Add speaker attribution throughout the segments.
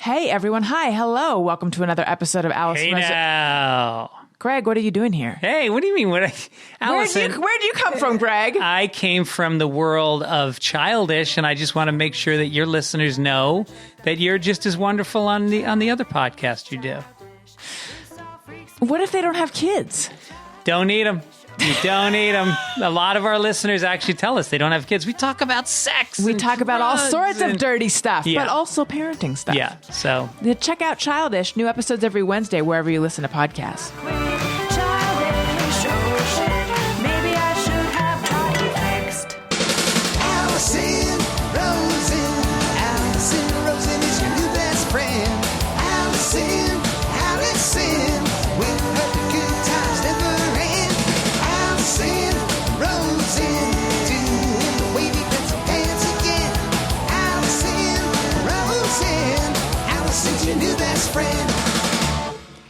Speaker 1: Hey, everyone. Hi. Hello. Welcome to another episode of Alice.
Speaker 2: Hey now.
Speaker 1: Greg, what are you doing here?
Speaker 2: Hey, what do you mean? Allison,
Speaker 1: Where'd you come from, Greg?
Speaker 2: I came from the world of Childish, and I just want to make sure that your listeners know that you're just as wonderful on the other podcast you do.
Speaker 1: What if they don't have kids?
Speaker 2: Don't need them. You don't need them. A lot of our listeners actually tell us they don't have kids. We talk about sex.
Speaker 1: We talk about all sorts of dirty stuff,
Speaker 2: Yeah.
Speaker 1: but also parenting stuff.
Speaker 2: Yeah, so.
Speaker 1: Check out Childish. New episodes every Wednesday, wherever you listen to podcasts.
Speaker 3: Maybe I should have got it fixed. Allison Rosen is your new best friend. Allison, with her good times never end. Allison Rosen, doing the wavy pencil dance again. Allison's your new best friend.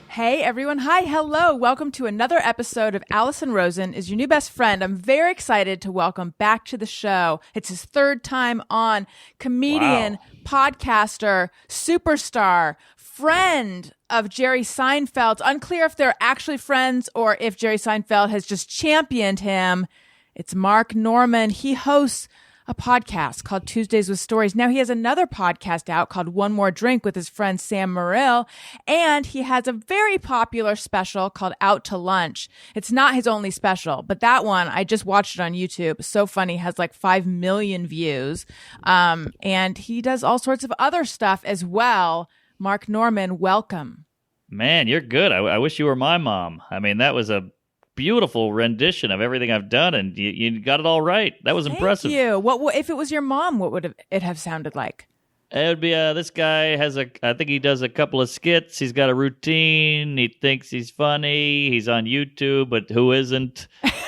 Speaker 1: Hey, everyone. Hi. Hello. Welcome to another episode of Allison Rosen is your new best friend. I'm very excited to welcome back to the show. It's his third time on. Comedian, podcaster, superstar, friend of Jerry Seinfeld. Unclear if they're actually friends or if Jerry Seinfeld has just championed him. It's Mark Norman. He hosts a podcast called Tuesdays with Stories. Now he has another podcast out called One More Drink with his friend Sam Morrill, and he has a very popular special called Out to Lunch. It's not his only special, but that one, I just watched it on YouTube. So funny, has like 5 million views. And he does all sorts of other stuff as well. Mark Norman, welcome.
Speaker 4: Man, you're good. I wish you were my mom. I mean, that was a beautiful rendition of everything I've done, and you got it all right. That was impressive.
Speaker 1: Thank you. What if it was your mom? What would it have sounded like?
Speaker 4: It would be this guy I think he does a couple of skits. He's got a routine. He thinks he's funny. He's on YouTube, but who isn't?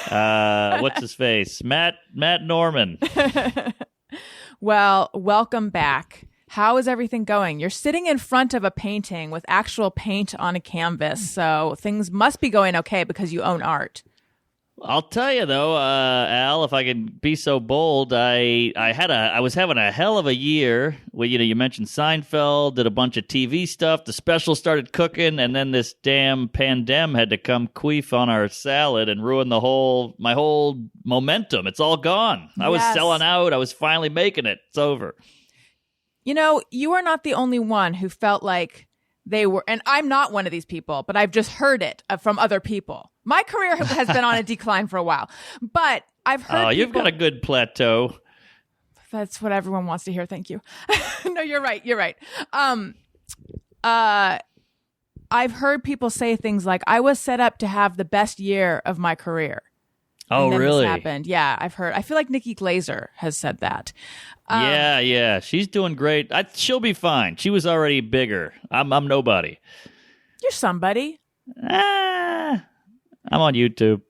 Speaker 4: What's his face? Matt Norman.
Speaker 1: Well, welcome back. How is everything going? You're sitting in front of a painting with actual paint on a canvas, so things must be going okay because you own art.
Speaker 4: I'll tell you though, Al, if I can be so bold, I was having a hell of a year. Well, you mentioned Seinfeld, did a bunch of TV stuff. The special started cooking, and then this damn pandemic had to come queef on our salad and ruin my whole momentum. It's all gone. I was selling out. I was finally making it. It's over.
Speaker 1: You know, you are not the only one who felt like they were, and I'm not one of these people, but I've just heard it from other people. My career has been on a decline for a while, but I've heard
Speaker 4: you've got a good plateau.
Speaker 1: That's what everyone wants to hear. Thank you. No, you're right. You're right. I've heard people say things like, I was set up to have the best year of my career.
Speaker 4: Oh,
Speaker 1: and then
Speaker 4: really?
Speaker 1: This happened. Yeah, I've heard. I feel like Nikki Glaser has said that.
Speaker 4: Yeah. She's doing great. She'll be fine. She was already bigger. I'm nobody.
Speaker 1: You're somebody.
Speaker 4: I'm on YouTube.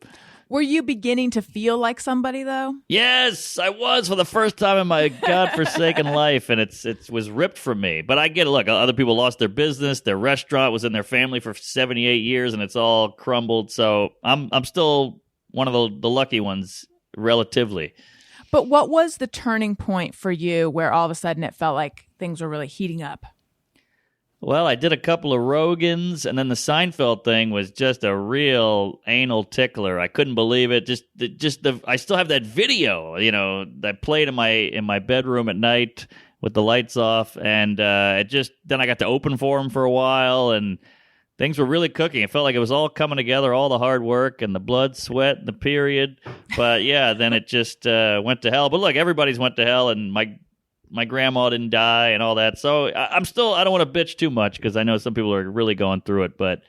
Speaker 1: Were you beginning to feel like somebody, though?
Speaker 4: Yes, I was for the first time in my godforsaken life, and it was ripped from me. But I get it. Look, other people lost their business. Their restaurant was in their family for 78 years, and it's all crumbled. So I'm still one of the lucky ones, relatively.
Speaker 1: But what was the turning point for you where all of a sudden it felt like things were really heating up?
Speaker 4: Well, I did a couple of Rogans, and then the Seinfeld thing was just a real anal tickler. I couldn't believe it. I still have that video, that played in my bedroom at night with the lights off, and then I got to open for him for a while, and things were really cooking. It felt like it was all coming together, all the hard work and the blood, sweat, and the period. But yeah, then it just went to hell. But look, everybody's went to hell, and my grandma didn't die and all that. So I don't want to bitch too much because I know some people are really going through it. But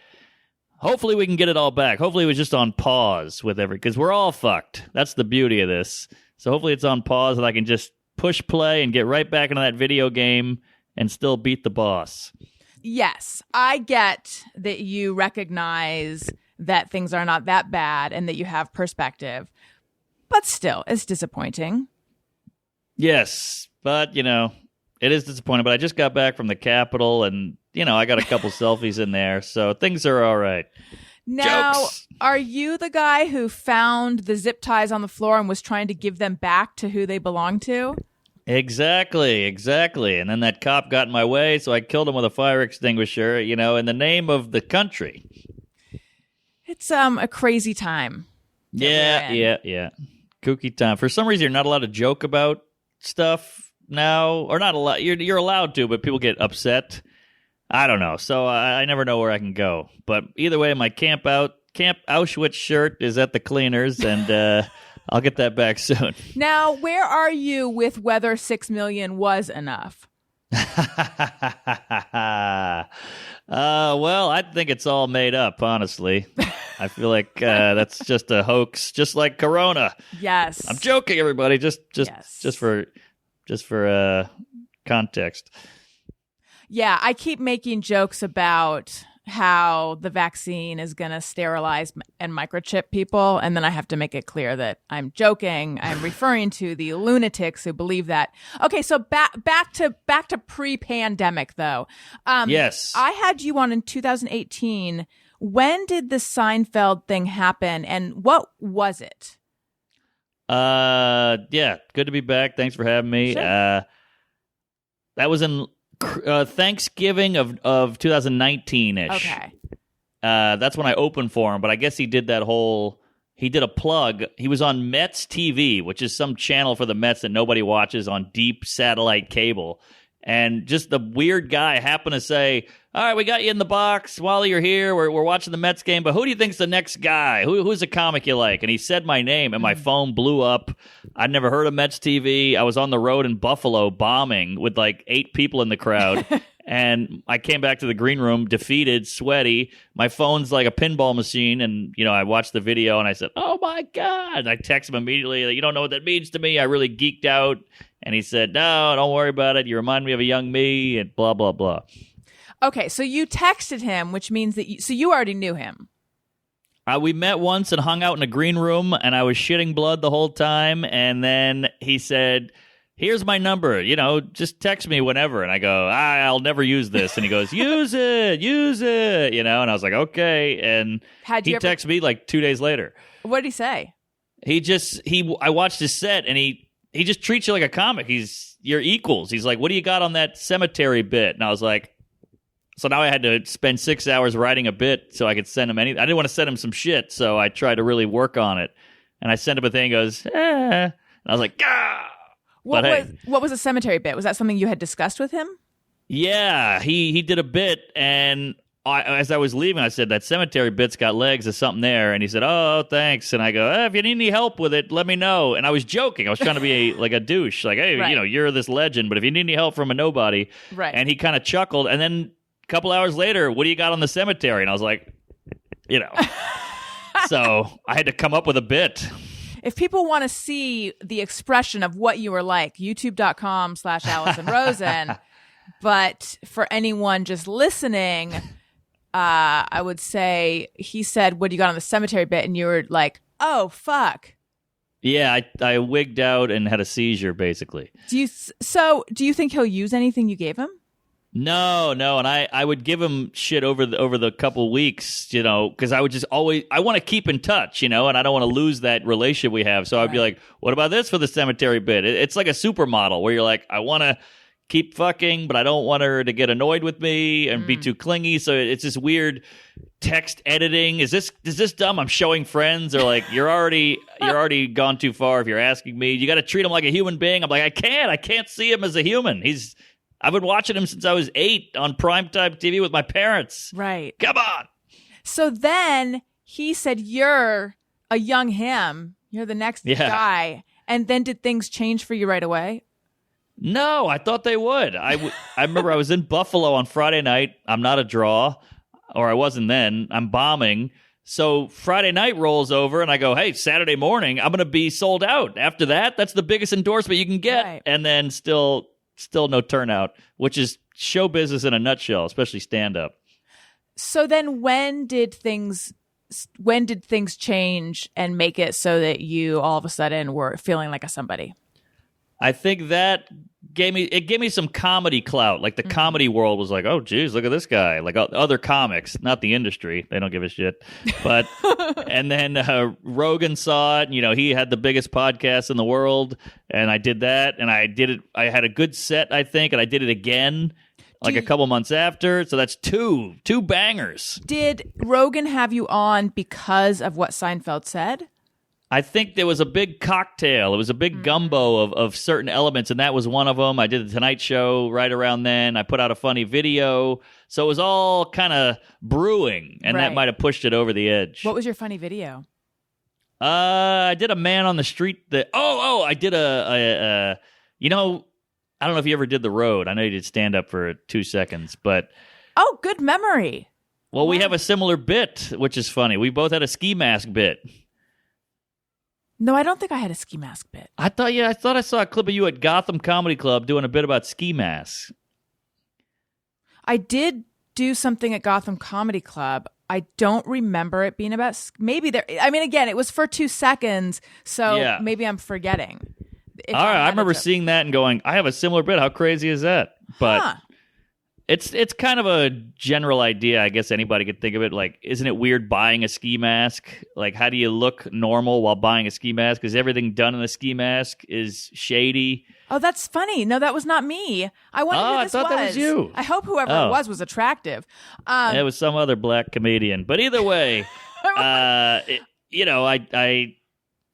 Speaker 4: hopefully we can get it all back. Hopefully it was just on pause because we're all fucked. That's the beauty of this. So hopefully it's on pause and I can just push play and get right back into that video game and still beat the boss.
Speaker 1: Yes, I get that you recognize that things are not that bad and that you have perspective. But still, it's disappointing.
Speaker 4: Yes, but, it is disappointing. But I just got back from the Capitol, and, I got a couple selfies in there, so things are all right.
Speaker 1: Now,
Speaker 4: Jokes.
Speaker 1: Are you the guy who found the zip ties on the floor and was trying to give them back to who they belong to?
Speaker 4: Exactly. And then that cop got in my way, so I killed him with a fire extinguisher, in the name of the country.
Speaker 1: It's a crazy time.
Speaker 4: Yeah. Kooky time. For some reason, you're not allowed to joke about stuff now, or not allowed. You're allowed to, but people get upset. I don't know. So I never know where I can go. But either way, my Camp Auschwitz shirt is at the cleaners, and I'll get that back soon.
Speaker 1: Now, where are you with whether 6 million was enough?
Speaker 4: Well, I think it's all made up, honestly. I feel like that's just a hoax, just like Corona.
Speaker 1: Yes.
Speaker 4: I'm joking, everybody. Just for context.
Speaker 1: Yeah, I keep making jokes about how the vaccine is going to sterilize and microchip people, and then I have to make it clear that I'm joking. I'm referring to the lunatics who believe that. Okay, so back to pre-pandemic though.
Speaker 4: Yes,
Speaker 1: I had you on in 2018. When did the Seinfeld thing happen, and what was it?
Speaker 4: Yeah, good to be back. Thanks for having me.
Speaker 1: Sure.
Speaker 4: That was in Thanksgiving of 2019-ish.
Speaker 1: Okay.
Speaker 4: That's when I opened for him, but I guess he did a plug. He was on Mets TV, which is some channel for the Mets that nobody watches on deep satellite cable. And just the weird guy happened to say, all right, we got you in the box while you're here. We're watching the Mets game, but who do you think's the next guy? Who's a comic you like? And he said my name, and my phone blew up. I'd never heard of Mets TV. I was on the road in Buffalo bombing with like 8 people in the crowd. And I came back to the green room, defeated, sweaty. My phone's like a pinball machine. And, I watched the video and I said, oh my God. And I text him immediately, like, you don't know what that means to me. I really geeked out. And he said, no, don't worry about it. You remind me of a young me and blah, blah, blah.
Speaker 1: Okay, so you texted him, which means that you already knew him.
Speaker 4: We met once and hung out in a green room, and I was shitting blood the whole time. And then he said, here's my number, just text me whenever. And I go, I'll never use this. And he goes, use it. And I was like, okay. And he texted me like 2 days later.
Speaker 1: What did he say?
Speaker 4: I watched his set, and he just treats you like a comic. You're equals. He's like, what do you got on that cemetery bit? And I was like, so now I had to spend 6 hours writing a bit so I could send him anything. I didn't want to send him some shit, so I tried to really work on it. And I sent him a thing. He goes, And I was like, ah.
Speaker 1: What was a cemetery bit? Was that something you had discussed with him?
Speaker 4: Yeah, he did a bit, and as I was leaving, I said, that cemetery bit's got legs. There's something there. And he said, oh, thanks. And I go, if you need any help with it, let me know. And I was joking. I was trying to be like a douche. Like, hey,
Speaker 1: right.
Speaker 4: You're this legend, but if you need any help from a nobody.
Speaker 1: Right.
Speaker 4: And he kind of chuckled. And then a couple hours later, what do you got on the cemetery? And I was like, So I had to come up with a bit.
Speaker 1: If people want to see the expression of what you were like, youtube.com/Allison Rosen. But for anyone just listening, I would say he said, what do you got on the cemetery bit? And you were like, oh, fuck.
Speaker 4: Yeah, I wigged out and had a seizure, basically.
Speaker 1: Do you think he'll use anything you gave him?
Speaker 4: No, and I would give him shit over the couple weeks, because I would just I want to keep in touch, and I don't want to lose that relationship we have. So I'd be like, what about this for the cemetery bit? It's like a supermodel where you're like, I want to keep fucking, but I don't want her to get annoyed with me and be too clingy. So it's this weird text editing. Is this dumb? I'm showing friends. Or like, you're already gone too far if you're asking me. You got to treat him like a human being. I'm like, I can't see him as a human. I've been watching him since I was 8 on primetime TV with my parents.
Speaker 1: Right.
Speaker 4: Come on.
Speaker 1: So then he said, you're a young him. You're the next guy. And then did things change for you right away?
Speaker 4: No, I thought they would. I remember I was in Buffalo on Friday night. I'm not a draw, or I wasn't then. I'm bombing. So Friday night rolls over, and I go, hey, Saturday morning, I'm going to be sold out. After that, that's the biggest endorsement you can get.
Speaker 1: Right.
Speaker 4: And then still no turnout, which is show business in a nutshell, especially stand-up.
Speaker 1: So then when did things change and make it so that you all of a sudden were feeling like a somebody?
Speaker 4: I think that gave me some comedy clout. Like the comedy world was like, oh, geez, look at this guy. Like other comics, not the industry. They don't give a shit. But and then Rogan saw it. And, he had the biggest podcast in the world, and I did that, and I did it. I had a good set, I think, and I did it again. A couple months after, so that's two bangers.
Speaker 1: Did Rogan have you on because of what Seinfeld said?
Speaker 4: I think there was a big cocktail. It was a big gumbo of certain elements, and that was one of them. I did the Tonight Show right around then. I put out a funny video. So it was all kind of brewing, and that might have pushed it over the edge.
Speaker 1: What was your funny video?
Speaker 4: I did a man on the street that... I did a I don't know if you ever did The Road. I know you did stand-up for 2 seconds, but...
Speaker 1: Oh, good memory.
Speaker 4: Well, we have a similar bit, which is funny. We both had a ski mask bit.
Speaker 1: No, I don't think I had a ski mask bit.
Speaker 4: I thought I saw a clip of you at Gotham Comedy Club doing a bit about ski masks.
Speaker 1: I did do something at Gotham Comedy Club. I don't remember it being about... Maybe there... I mean, again, it was for 2 seconds, so maybe I'm forgetting.
Speaker 4: All right, I remember seeing that and going, I have a similar bit. How crazy is that? But it's kind of a general idea. I guess anybody could think of it. Like, isn't it weird buying a ski mask? Like, how do you look normal while buying a ski mask? Because everything done in a ski mask is shady.
Speaker 1: Oh, that's funny. No, that was not me. I wonder who this
Speaker 4: I thought that was you.
Speaker 1: I hope whoever it was attractive.
Speaker 4: It was some other black comedian. But either way,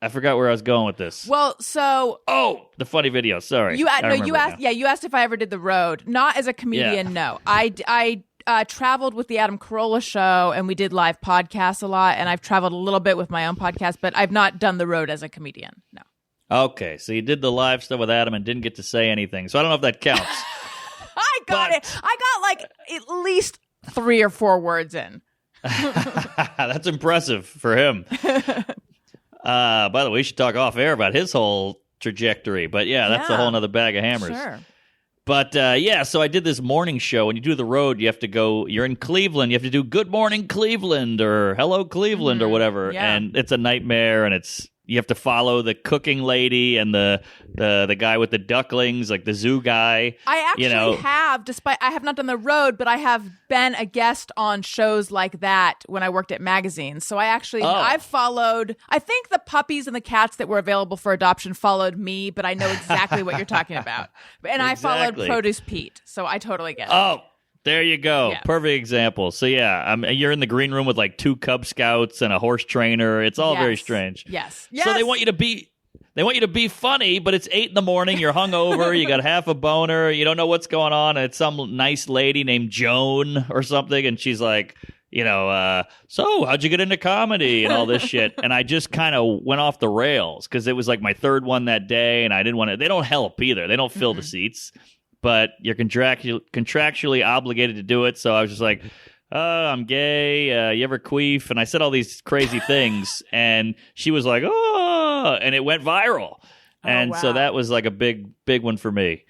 Speaker 4: I forgot where I was going with this.
Speaker 1: Well, so...
Speaker 4: Oh, the funny video. Sorry.
Speaker 1: You asked if I ever did The Road. Not as a comedian, no. I traveled with the Adam Carolla show, and we did live podcasts a lot, and I've traveled a little bit with my own podcast, but I've not done The Road as a comedian, no.
Speaker 4: Okay, so you did the live stuff with Adam and didn't get to say anything, so I don't know if that counts.
Speaker 1: I got it. I got at least 3 or 4 words in.
Speaker 4: That's impressive for him. By the way, we should talk off air about his whole trajectory. But that's a whole nother bag of hammers.
Speaker 1: Sure.
Speaker 4: But so I did this morning show. When you do The Road, you have to go, you're in Cleveland, you have to do Good Morning Cleveland or Hello Cleveland or whatever. Yeah. And it's a nightmare, and you have to follow the cooking lady and the guy with the ducklings, like the zoo guy.
Speaker 1: I actually have, despite I have not done The Road, but I have been a guest on shows like that when I worked at magazines. So I've followed, I think the puppies and the cats that were available for adoption followed me, but I know exactly what you're talking about. And I followed Produce Pete, so I totally get it.
Speaker 4: Oh, there you go. Yeah. Perfect example. So you're in the green room with like 2 Cub Scouts and a horse trainer. It's all very strange.
Speaker 1: Yes.
Speaker 4: So they want you to be funny, but it's 8 a.m. You're hungover. You got half a boner. You don't know what's going on. And it's some nice lady named Joan or something, and she's like, so how'd you get into comedy and all this shit? And I just kind of went off the rails because it was like my 3rd one that day, and I didn't want to. They don't help either. They don't fill the seats. But you're contractually obligated to do it. So I was just like, I'm gay. You ever queef? And I said all these crazy things. And she was like, oh, and it went viral. And so that was like a big one for me.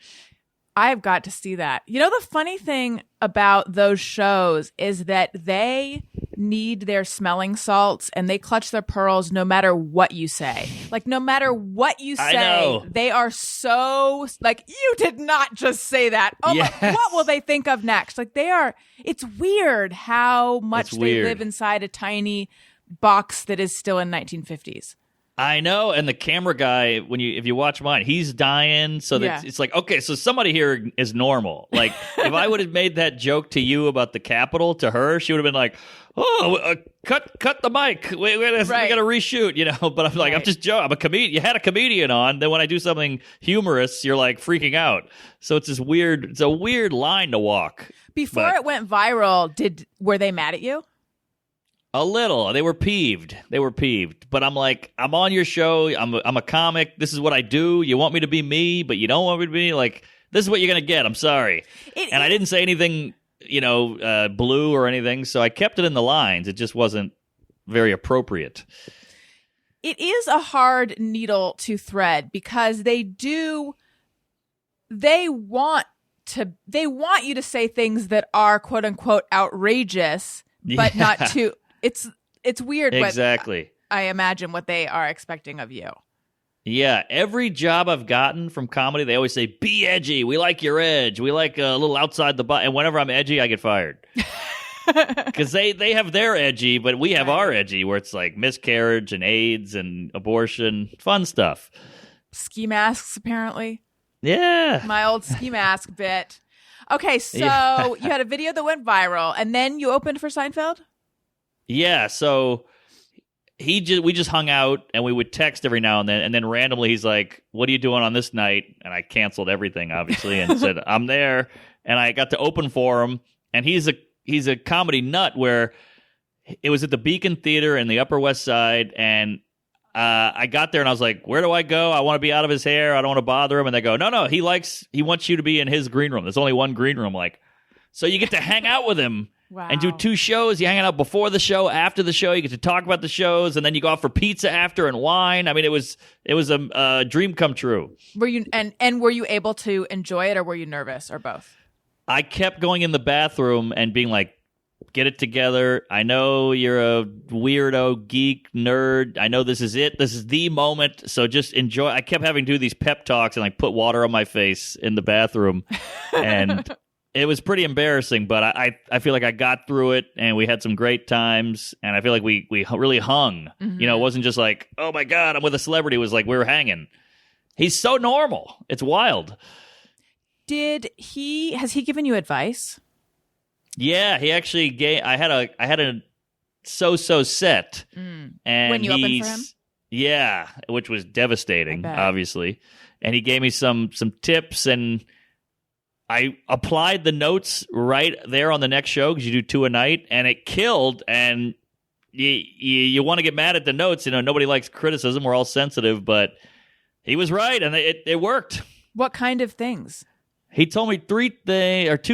Speaker 1: I've got to see that. The funny thing about those shows is that they need their smelling salts and they clutch their pearls no matter what you say. Like, no matter what you say, they are so, like, you did not just say that. Oh, yes. What will they think of next? Like, it's weird how much they live inside a tiny box that is still in 1950s.
Speaker 4: I know, and the camera guy, if you watch mine, he's dying, so that it's like, okay, so somebody here is normal. Like, if I would have made that joke to you about the Capitol to her, she would have been like, cut the mic. We got to reshoot, But I'm like, I'm just joking. I'm a comedian. You had a comedian on. Then when I do something humorous, you're like freaking out. So it's a weird line to walk.
Speaker 1: Before it went viral, were they mad at you?
Speaker 4: A little. They were peeved. But I'm like, I'm on your show. I'm a comic. This is what I do. You want me to be me, but you don't want me to be like, this is what you're going to get. I'm sorry. I didn't say anything, blue or anything. So I kept it in the lines. It just wasn't very appropriate.
Speaker 1: It is a hard needle to thread because they want you to say things that are quote unquote outrageous, but not too. It's weird.
Speaker 4: Exactly.
Speaker 1: I imagine what they are expecting of you.
Speaker 4: Yeah, every job I've gotten from comedy, they always say, be edgy. We like your edge. We like a little outside the box. And whenever I'm edgy, I get fired. Because they have their edgy, but we have our edgy, where it's like miscarriage and AIDS and abortion. Fun stuff.
Speaker 1: Ski masks, apparently.
Speaker 4: Yeah.
Speaker 1: My old ski mask bit. Okay, so
Speaker 4: Yeah.
Speaker 1: you had a video that went viral, and then you opened for Seinfeld?
Speaker 4: Yeah, so we just hung out, and we would text every now and then randomly he's like, what are you doing on this night? And I canceled everything, obviously, and said, I'm there. And I got to open for him, and he's a comedy nut, where it was at the Beacon Theater in the Upper West Side, and I got there and I was like, where do I go? I want to be out of his hair. I don't want to bother him. And they go, no, he wants you to be in his green room. There's only one green room. Like, so you get to hang out with him.
Speaker 1: Wow.
Speaker 4: And do 2 shows. You hang out before the show, after the show. You get to talk about the shows, and then you go out for pizza after and wine. I mean, it was a dream come true.
Speaker 1: Were you and were you able to enjoy it, or were you nervous, or both?
Speaker 4: I kept going in the bathroom and being like, get it together. I know you're a weirdo, geek, nerd. I know this is it. This is the moment. So just enjoy. I kept having to do these pep talks and like put water on my face in the bathroom. And it was pretty embarrassing, but I feel like I got through it, and we had some great times, and I feel like we really hung.
Speaker 1: Mm-hmm.
Speaker 4: You know, it wasn't just like, oh my God, I'm with a celebrity. It was like we were hanging. He's so normal. It's wild.
Speaker 1: Has he given you advice?
Speaker 4: Yeah, he actually gave. I had a so-so set, and
Speaker 1: When you opened for him?
Speaker 4: Yeah, which was devastating,
Speaker 1: I bet.
Speaker 4: obviously. And he gave me some tips, and I applied the notes right there on the next show, because you do 2 a night, and it killed. And you want to get mad at the notes. You know, nobody likes criticism. We're all sensitive, but he was right, and it worked.
Speaker 1: What kind of things?
Speaker 4: He told me 2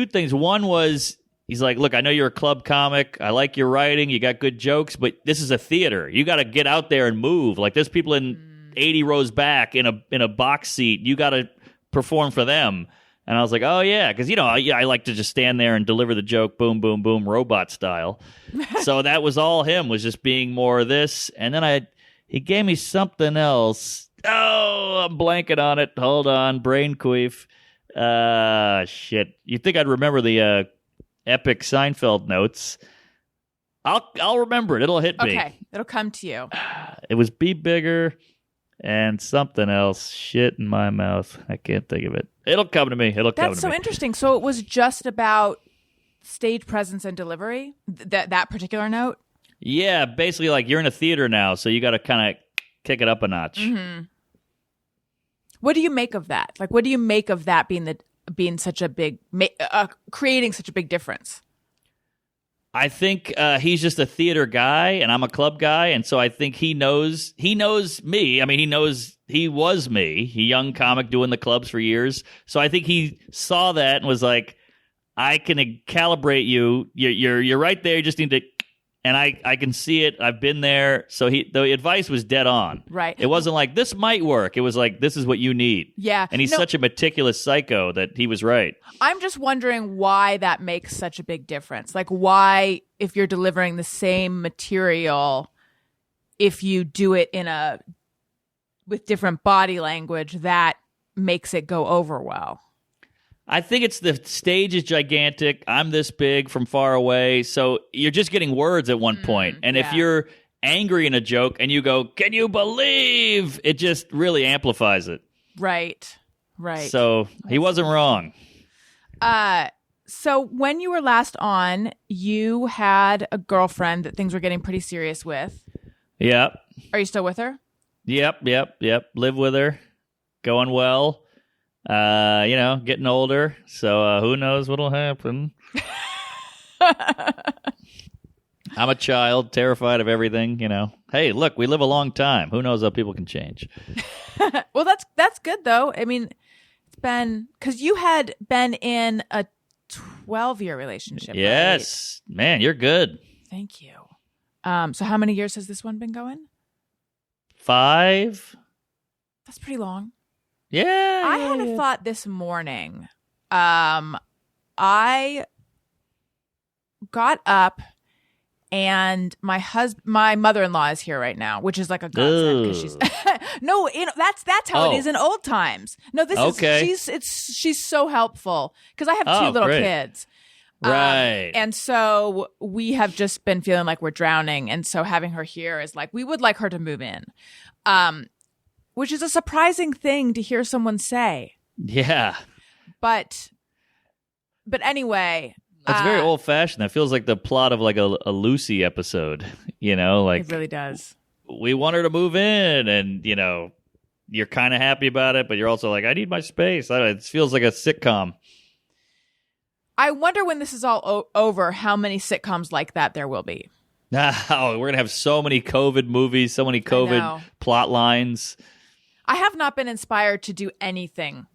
Speaker 4: things. One was, he's like, look, I know you're a club comic. I like your writing. You got good jokes, but this is a theater. You got to get out there and move. Like, there's people in 80 rows back in a box seat. You got to perform for them. And I was like, oh, yeah, because, you know, I like to just stand there and deliver the joke, boom, boom, boom, robot style. So that was all him, was just being more of this. And then he gave me something else. Oh, I'm blanking on it. Hold on, brain queef. Shit. You'd think I'd remember the epic Seinfeld notes. I'll remember it. It'll hit me.
Speaker 1: Okay, it'll come to you.
Speaker 4: It was be bigger and something else. Shit in my mouth. I can't think of it. It'll come to me.
Speaker 1: That's so interesting. So it was just about stage presence and delivery? That particular note?
Speaker 4: Yeah, basically, like, you're in a theater now, so you got to kind of kick it up a notch.
Speaker 1: Mm-hmm. What do you make of that? Like, what do you make of that being such a big, creating such a big difference?
Speaker 4: I think he's just a theater guy, and I'm a club guy, and so I think he knows me. I mean, he was me, a young comic doing the clubs for years. So I think he saw that and was like, I can calibrate you. You're right there. You just need to. And I can see it. I've been there. So the advice was dead on.
Speaker 1: Right.
Speaker 4: It wasn't like, this might work. It was like, this is what you need.
Speaker 1: Yeah.
Speaker 4: And he's such a meticulous psycho that he was right.
Speaker 1: I'm just wondering why that makes such a big difference. Like, why, if you're delivering the same material, if you do it with different body language, that makes it go over well.
Speaker 4: I think it's the stage is gigantic. I'm this big from far away. So you're just getting words at one point. And if you're angry in a joke and you go, can you believe? It just really amplifies it.
Speaker 1: Right.
Speaker 4: So he wasn't wrong.
Speaker 1: So when you were last on, you had a girlfriend that things were getting pretty serious with.
Speaker 4: Yep.
Speaker 1: Are you still with her?
Speaker 4: Yep. Live with her. Going well. Getting older, so who knows what'll happen. I'm a child, terrified of everything, Hey, look, we live a long time. Who knows how people can change?
Speaker 1: Well, that's good, though. I mean, it's been... Because you had been in a 12-year relationship,
Speaker 4: Yes. Right? Man, you're good.
Speaker 1: Thank you. So how many years has this one been going?
Speaker 4: 5.
Speaker 1: That's pretty long.
Speaker 4: Yeah.
Speaker 1: I had a thought this morning. I got up And my mother-in-law is here right now, which is like a godsend because she's no, that's how it is in old times. No, this is she's so helpful because I have two little kids.
Speaker 4: Right.
Speaker 1: And so we have just been feeling like we're drowning. And so having her here is like, we would like her to move in, which is a surprising thing to hear someone say.
Speaker 4: Yeah.
Speaker 1: But anyway.
Speaker 4: That's very old fashioned. That feels like the plot of like a Lucy episode, like
Speaker 1: it really does.
Speaker 4: We want her to move in and, you're kind of happy about it, but you're also like, I need my space. It feels like a sitcom.
Speaker 1: I wonder when this is all over, how many sitcoms like that there will be.
Speaker 4: Oh, we're going to have so many COVID movies, so many COVID plot lines.
Speaker 1: I have not been inspired to do anything.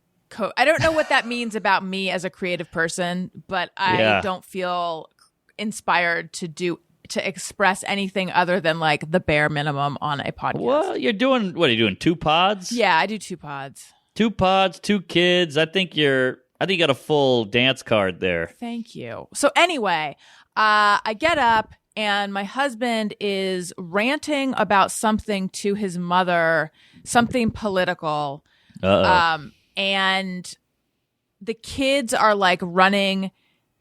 Speaker 1: I don't know what that means about me as a creative person, but I don't feel inspired to express anything other than like the bare minimum on a podcast.
Speaker 4: Well, what are you doing? 2 pods?
Speaker 1: Yeah, I do 2 pods.
Speaker 4: 2 pods, 2 kids. I think you got a full dance card there.
Speaker 1: Thank you. So anyway, I get up and my husband is ranting about something to his mother, something political. And the kids are like running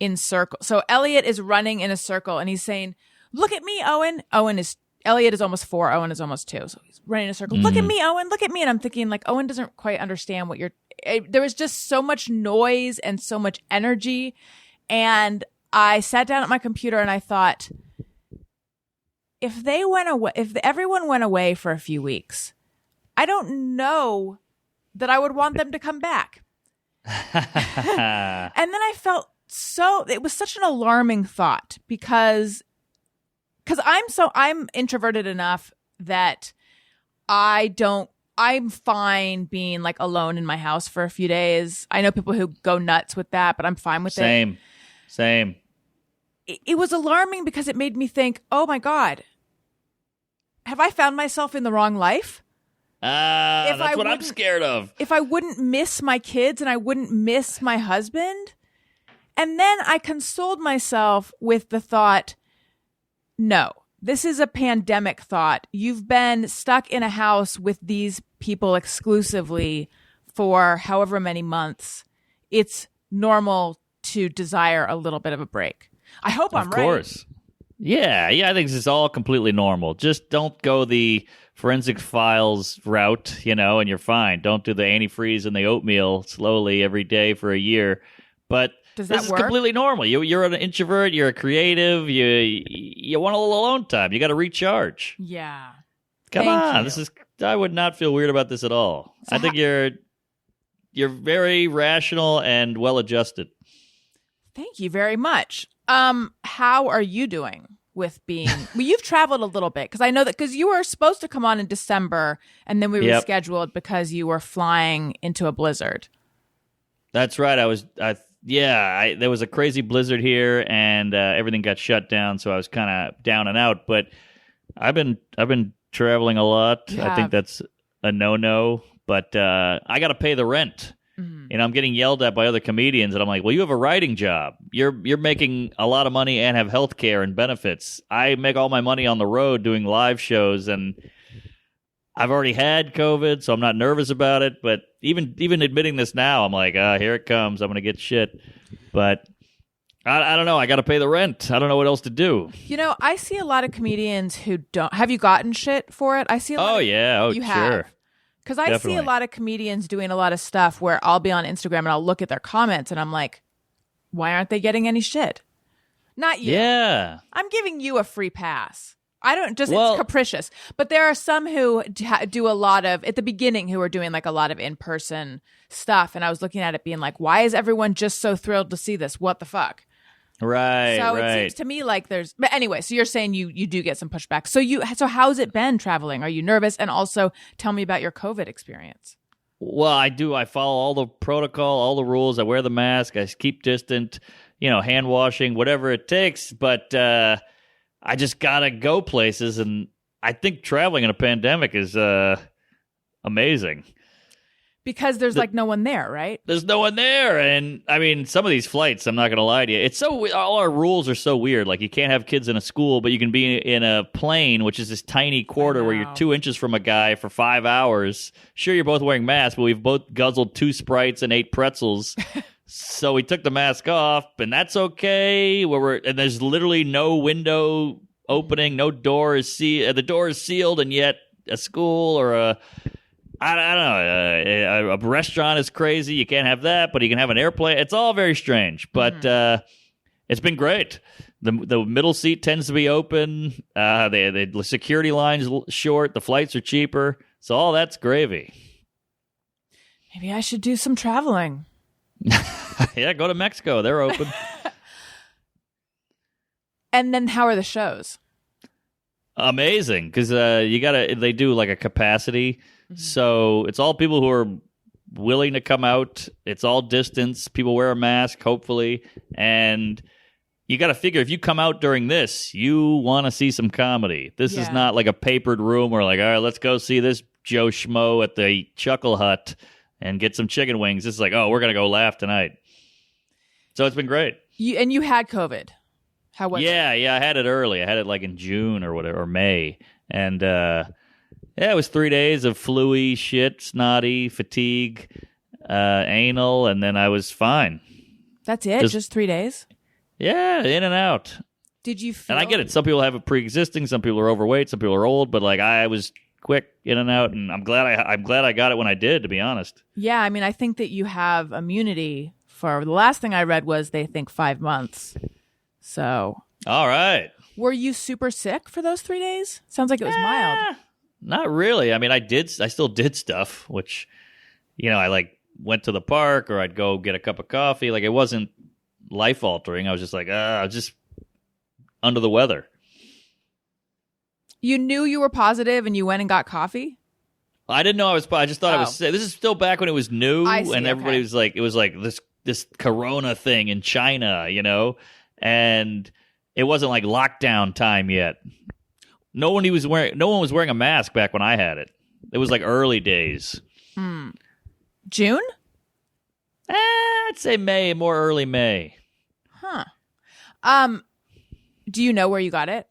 Speaker 1: in circles. So Elliot is running in a circle and he's saying, "Look at me, Owen." Elliot is almost 4. Owen is almost 2. So he's running in a circle. "Look at me, Owen. Look at me." And I'm thinking like, Owen doesn't quite understand what there was just so much noise and so much energy. And I sat down at my computer and I thought, if everyone went away for a few weeks, I don't know that I would want them to come back. And then I felt it was such an alarming thought because I'm introverted enough that I'm fine being like alone in my house for a few days. I know people who go nuts with that, but I'm fine with it.
Speaker 4: Same.
Speaker 1: It was alarming because it made me think, oh my God, have I found myself in the wrong life?
Speaker 4: That's what I'm scared of.
Speaker 1: If I wouldn't miss my kids and I wouldn't miss my husband. And then I consoled myself with the thought, no, this is a pandemic thought. You've been stuck in a house with these people exclusively for however many months. It's normal to desire a little bit of a break. I hope I'm right.
Speaker 4: Of course. Yeah, I think this is all completely normal. Just don't go the forensic files route, and you're fine. Don't do the antifreeze and the oatmeal slowly every day for a year. But
Speaker 1: this is work?
Speaker 4: Completely normal. You're an introvert. You're a creative. You want a little alone time. You got to recharge.
Speaker 1: Yeah.
Speaker 4: Come on. I would not feel weird about this at all. I think you're very rational and well adjusted.
Speaker 1: Thank you very much. How are you doing with being? Well, you've traveled a little bit because I know that because you were supposed to come on in December and then we rescheduled because you were flying into a blizzard.
Speaker 4: That's right. There was a crazy blizzard here and everything got shut down, so I was kind of down and out. But I've been traveling a lot. I think that's a no-no. But I got to pay the rent. Mm-hmm. I'm getting yelled at by other comedians, and I'm like, well, you have a writing job. You're making a lot of money and have health care and benefits. I make all my money on the road doing live shows, and I've already had COVID, so I'm not nervous about it. But even admitting this now, I'm like, here it comes. I'm going to get shit. But I don't know. I got to pay the rent. I don't know what else to do.
Speaker 1: I see a lot of comedians who don't. Have you gotten shit for it? I see a lot.
Speaker 4: You
Speaker 1: sure.
Speaker 4: Have.
Speaker 1: Because I see a lot of comedians doing a lot of stuff where I'll be on Instagram and I'll look at their comments and I'm like, why aren't they getting any shit? Not you.
Speaker 4: Yeah.
Speaker 1: I'm giving you a free pass. It's capricious. But there are some who do a lot of, at the beginning, who are doing like a lot of in-person stuff. And I was looking at it being like, why is everyone just so thrilled to see this? What the fuck?
Speaker 4: Right.
Speaker 1: So it seems to me like but anyway, so you're saying you do get some pushback. So how's it been traveling? Are you nervous? And also tell me about your COVID experience.
Speaker 4: Well, I do. I follow all the protocol, all the rules. I wear the mask. I keep distant, hand washing, whatever it takes. But I just got to go places. And I think traveling in a pandemic is amazing.
Speaker 1: Because there's like no one there, right?
Speaker 4: There's no one there. And I mean, some of these flights, I'm not going to lie to you. It's all our rules are so weird. Like you can't have kids in a school, but you can be in a plane, which is this tiny quarter where you're 2 inches from a guy for 5 hours. Sure, you're both wearing masks, but we've both guzzled 2 Sprites and 8 pretzels. So we took the mask off, and that's okay. And there's literally no window opening, no door is the door is sealed, and yet a school or a restaurant is crazy. You can't have that, but you can have an airplane. It's all very strange, but it's been great. The middle seat tends to be open. The security line's short. The flights are cheaper. So all that's gravy.
Speaker 1: Maybe I should do some traveling.
Speaker 4: Yeah, go to Mexico. They're open.
Speaker 1: And then how are the shows?
Speaker 4: Amazing, because they do like a capacity. So it's all people who are willing to come out. It's all distance. People wear a mask, hopefully. And you got to figure if you come out during this, you want to see some comedy. This is not like a papered room where like, all right, let's go see this Joe Schmo at the Chuckle Hut and get some chicken wings. This is like, oh, we're going to go laugh tonight. So it's been great.
Speaker 1: You had COVID. How was it?
Speaker 4: Yeah, I had it early. I had it like in June or whatever, or May. And it was 3 days of flu-y shit, snotty, fatigue, anal, and then I was fine.
Speaker 1: That's it? Just 3 days?
Speaker 4: Yeah, in and out.
Speaker 1: Did you feel...
Speaker 4: And I get it. Some people have it pre-existing. Some people are overweight. Some people are old. But like I was quick in and out, and I'm glad I got it when I did, to be honest.
Speaker 1: Yeah, I mean, I think that you have immunity for... The last thing I read was they think 5 months. So...
Speaker 4: All right.
Speaker 1: Were you super sick for those 3 days? Sounds like it was mild.
Speaker 4: Not really. I mean, I still did stuff, which, I like went to the park or I'd go get a cup of coffee. Like it wasn't life altering. I was just like, I was just under the weather.
Speaker 1: You knew you were positive and you went and got coffee?
Speaker 4: I didn't know I was. I just thought I was sick. This is still back when it was new, and everybody was like, it was like this Corona thing in China, and it wasn't like lockdown time yet. No one was wearing a mask back when I had it. It was like early days.
Speaker 1: June?
Speaker 4: I'd say May, more early May.
Speaker 1: Huh. Do you know where you got it?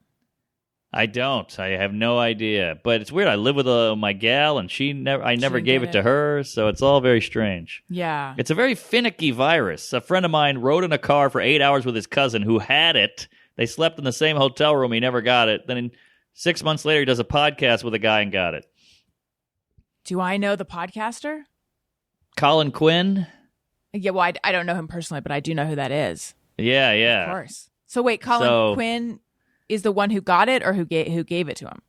Speaker 4: I don't. I have no idea. But it's weird. I live with my gal, and I never gave it to her, so it's all very strange.
Speaker 1: Yeah.
Speaker 4: It's a very finicky virus. A friend of mine rode in a car for 8 hours with his cousin who had it. They slept in the same hotel room. He never got it. Then 6 months later, he does a podcast with a guy and got it.
Speaker 1: Do I know the podcaster?
Speaker 4: Colin Quinn?
Speaker 1: Yeah, well, I don't know him personally, but I do know who that is.
Speaker 4: Yeah.
Speaker 1: Of course. So wait, Colin Quinn is the one who got it or who gave it to him?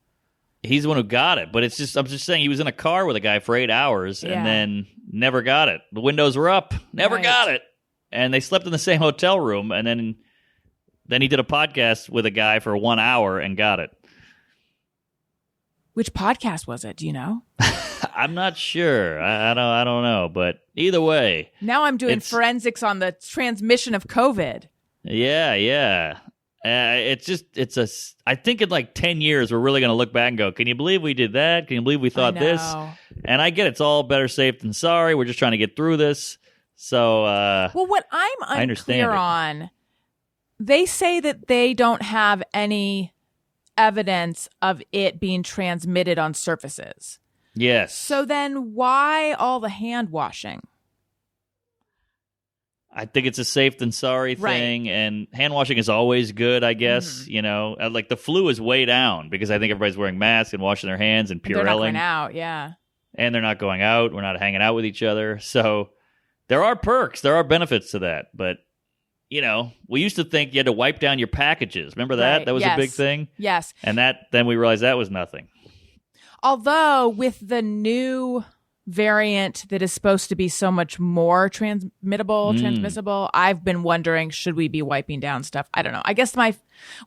Speaker 4: He's the one who got it, but I'm just saying he was in a car with a guy for 8 hours and then never got it. The windows were up, never got it. And they slept in the same hotel room, and then he did a podcast with a guy for 1 hour and got it.
Speaker 1: Which podcast was it? Do you know?
Speaker 4: I'm not sure. I don't know, but either way.
Speaker 1: Now I'm doing forensics on the transmission of COVID.
Speaker 4: Yeah. I think in like 10 years, we're really going to look back and go, can you believe we did that? Can you believe we thought this? And I get it's all better safe than sorry. We're just trying to get through this. So,
Speaker 1: well, what I'm unclear on, they say that they don't have any evidence of it being transmitted on surfaces.
Speaker 4: Yes.
Speaker 1: So then why all the hand washing?
Speaker 4: I think it's a safe than sorry thing, and hand washing is always good, I guess. Like the flu is way down because I think everybody's wearing masks and washing their hands and Purelling. They're not
Speaker 1: going out, yeah.
Speaker 4: And they're not going out. We're not hanging out with each other. So there are perks. There are benefits to that. But, we used to think you had to wipe down your packages. Remember that?
Speaker 1: Right.
Speaker 4: That was a big thing?
Speaker 1: Yes.
Speaker 4: And then we realized that was nothing.
Speaker 1: Although with the new variant that is supposed to be so much more transmissible, I've been wondering, should we be wiping down stuff? I don't know. I guess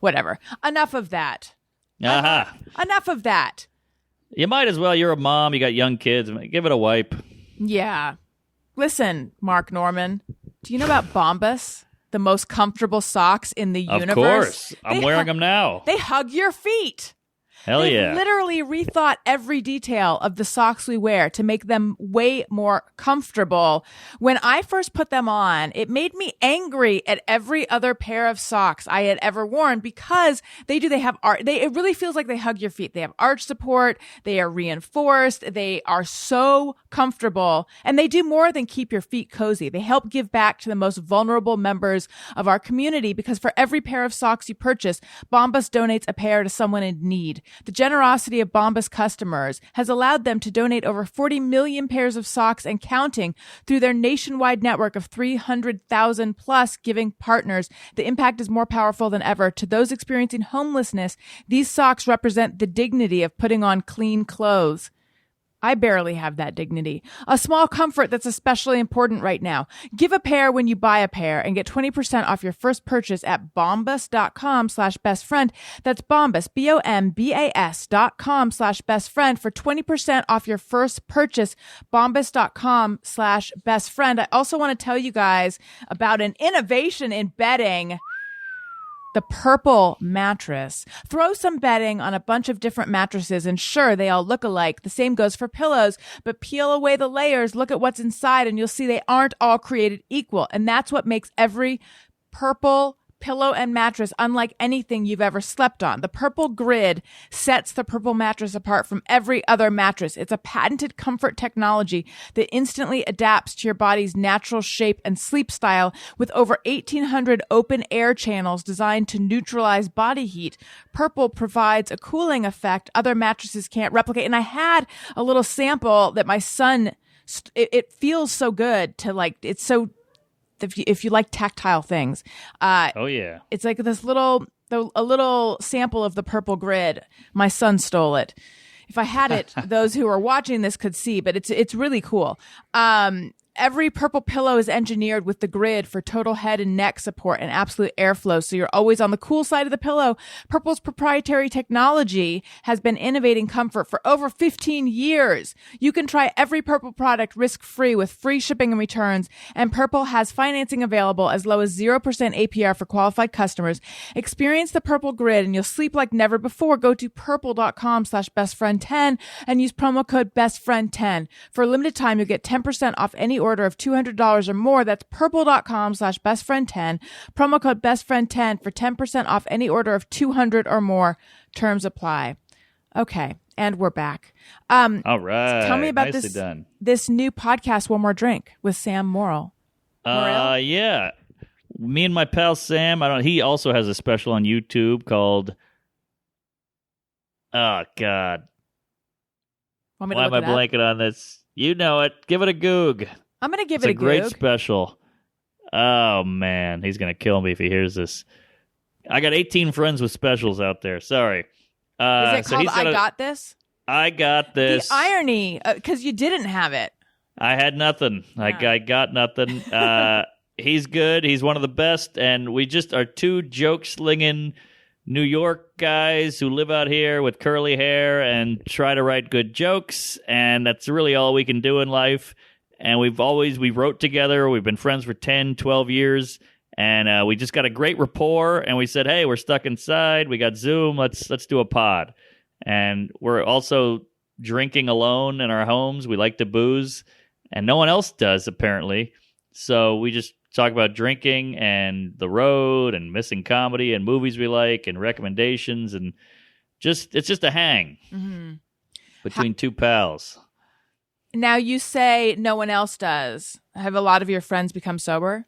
Speaker 1: whatever. Enough of that. Enough of that.
Speaker 4: You might as well. You're a mom. You got young kids. Give it a wipe.
Speaker 1: Yeah. Listen, Mark Norman, do you know about Bombas? The most comfortable socks in the universe?
Speaker 4: Of course. I'm wearing them now.
Speaker 1: They hug your feet.
Speaker 4: Hell
Speaker 1: They've
Speaker 4: yeah.
Speaker 1: literally rethought every detail of the socks we wear to make them way more comfortable. When I first put them on, it made me angry at every other pair of socks I had ever worn because they have art. It really feels like they hug your feet. They have arch support. They are reinforced. They are so comfortable, and they do more than keep your feet cozy. They help give back to the most vulnerable members of our community because for every pair of socks you purchase, Bombas donates a pair to someone in need. The generosity of Bombas customers has allowed them to donate over 40 million pairs of socks and counting through their nationwide network of 300,000 plus giving partners. The impact is more powerful than ever. To those experiencing homelessness, these socks represent the dignity of putting on clean clothes. I barely have that dignity. A small comfort that's especially important right now. Give a pair when you buy a pair and get 20% off your first purchase at bombas.com/bestfriend. That's Bombas, BOMBAS.com/bestfriend for 20% off your first purchase. Bombas.com/bestfriend. I also want to tell you guys about an innovation in bedding. The Purple mattress. Throw some bedding on a bunch of different mattresses and sure, they all look alike. The same goes for pillows, but peel away the layers, look at what's inside, and you'll see they aren't all created equal. And that's what makes every Purple pillow and mattress unlike anything you've ever slept on. The Purple Grid sets the Purple mattress apart from every other mattress. It's a patented comfort technology that instantly adapts to your body's natural shape and sleep style with over 1,800 open air channels designed to neutralize body heat. Purple provides a cooling effect other mattresses can't replicate. And I had a little sample that my son, it feels so good to like, it's so, if you like tactile things.
Speaker 4: Oh, yeah.
Speaker 1: It's like a little sample of the Purple Grid. My son stole it. If I had it, those who are watching this could see, but it's really cool. Every Purple pillow is engineered with the Grid for total head and neck support and absolute airflow, so you're always on the cool side of the pillow. Purple's proprietary technology has been innovating comfort for over 15 years. You can try every Purple product risk-free with free shipping and returns, and Purple has financing available as low as 0% APR for qualified customers. Experience the Purple Grid and you'll sleep like never before. Go to purple.com/bestfriend10 and use promo code bestfriend10. For a limited time, you'll get 10% off any order of $200 or more. That's purple.com/bestfriend10. Promo code bestfriend10 for 10% off any order of $200 or more. Terms apply. Okay. And we're back.
Speaker 4: All right.
Speaker 1: Tell me about
Speaker 4: Nicely done.
Speaker 1: this new podcast, One More Drink, with Sam Morrill.
Speaker 4: Yeah. Me and my pal Sam, he also has a special on YouTube called, oh, God.
Speaker 1: Want me to
Speaker 4: Why
Speaker 1: look
Speaker 4: am I
Speaker 1: it up?
Speaker 4: blanking on this? You know it. Give it a goog.
Speaker 1: I'm going to give
Speaker 4: It's
Speaker 1: it
Speaker 4: a great
Speaker 1: goog.
Speaker 4: special. Oh, man. He's going to kill me if he hears this. I got 18 friends with specials out there. Sorry.
Speaker 1: Is it
Speaker 4: so
Speaker 1: called
Speaker 4: he's
Speaker 1: I Got This?
Speaker 4: I got this.
Speaker 1: The irony, because you didn't have it.
Speaker 4: I had nothing. I got nothing. He's good. He's one of the best. And we just are two joke-slinging New York guys who live out here with curly hair and try to write good jokes. And that's really all we can do in life. And we wrote together. We've been friends for 10, 12 years. And we just got a great rapport. And we said, hey, we're stuck inside. We got Zoom. Let's do a pod. And we're also drinking alone in our homes. We like to booze. And no one else does, apparently. So we just talk about drinking and the road and missing comedy and movies we like and recommendations. And it's just a hang between two pals.
Speaker 1: Now you say no one else does. Have a lot of your friends become sober?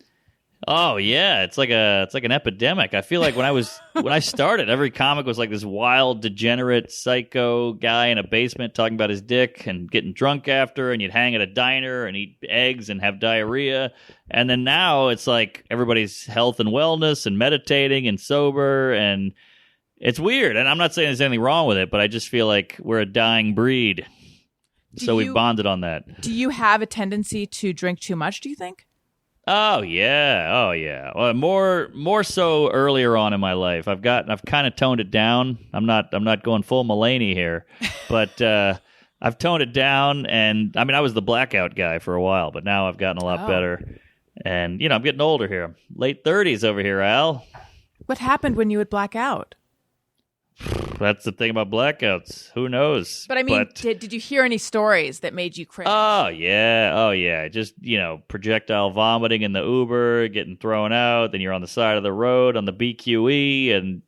Speaker 4: Oh yeah, it's like an epidemic. I feel like when I started, every comic was like this wild, degenerate, psycho guy in a basement talking about his dick and getting drunk after, and you'd hang at a diner and eat eggs and have diarrhea. And then now it's like everybody's health and wellness and meditating and sober, and it's weird. And I'm not saying there's anything wrong with it, but I just feel like we're a dying breed. So we've bonded on that.
Speaker 1: Do you have a tendency to drink too much, do you think?
Speaker 4: Oh yeah. Well, more so earlier on in my life. I've kind of toned it down. I'm not going full Mulaney here, but I've toned it down. And I mean, I was the blackout guy for a while, but now I've gotten a lot better. And I'm getting older here. Late 30s over here, Al.
Speaker 1: What happened when you would black out?
Speaker 4: That's the thing about blackouts. Who knows?
Speaker 1: But I mean, did you hear any stories that made you cringe?
Speaker 4: Oh yeah. Just projectile vomiting in the Uber, getting thrown out. Then you're on the side of the road on the BQE, and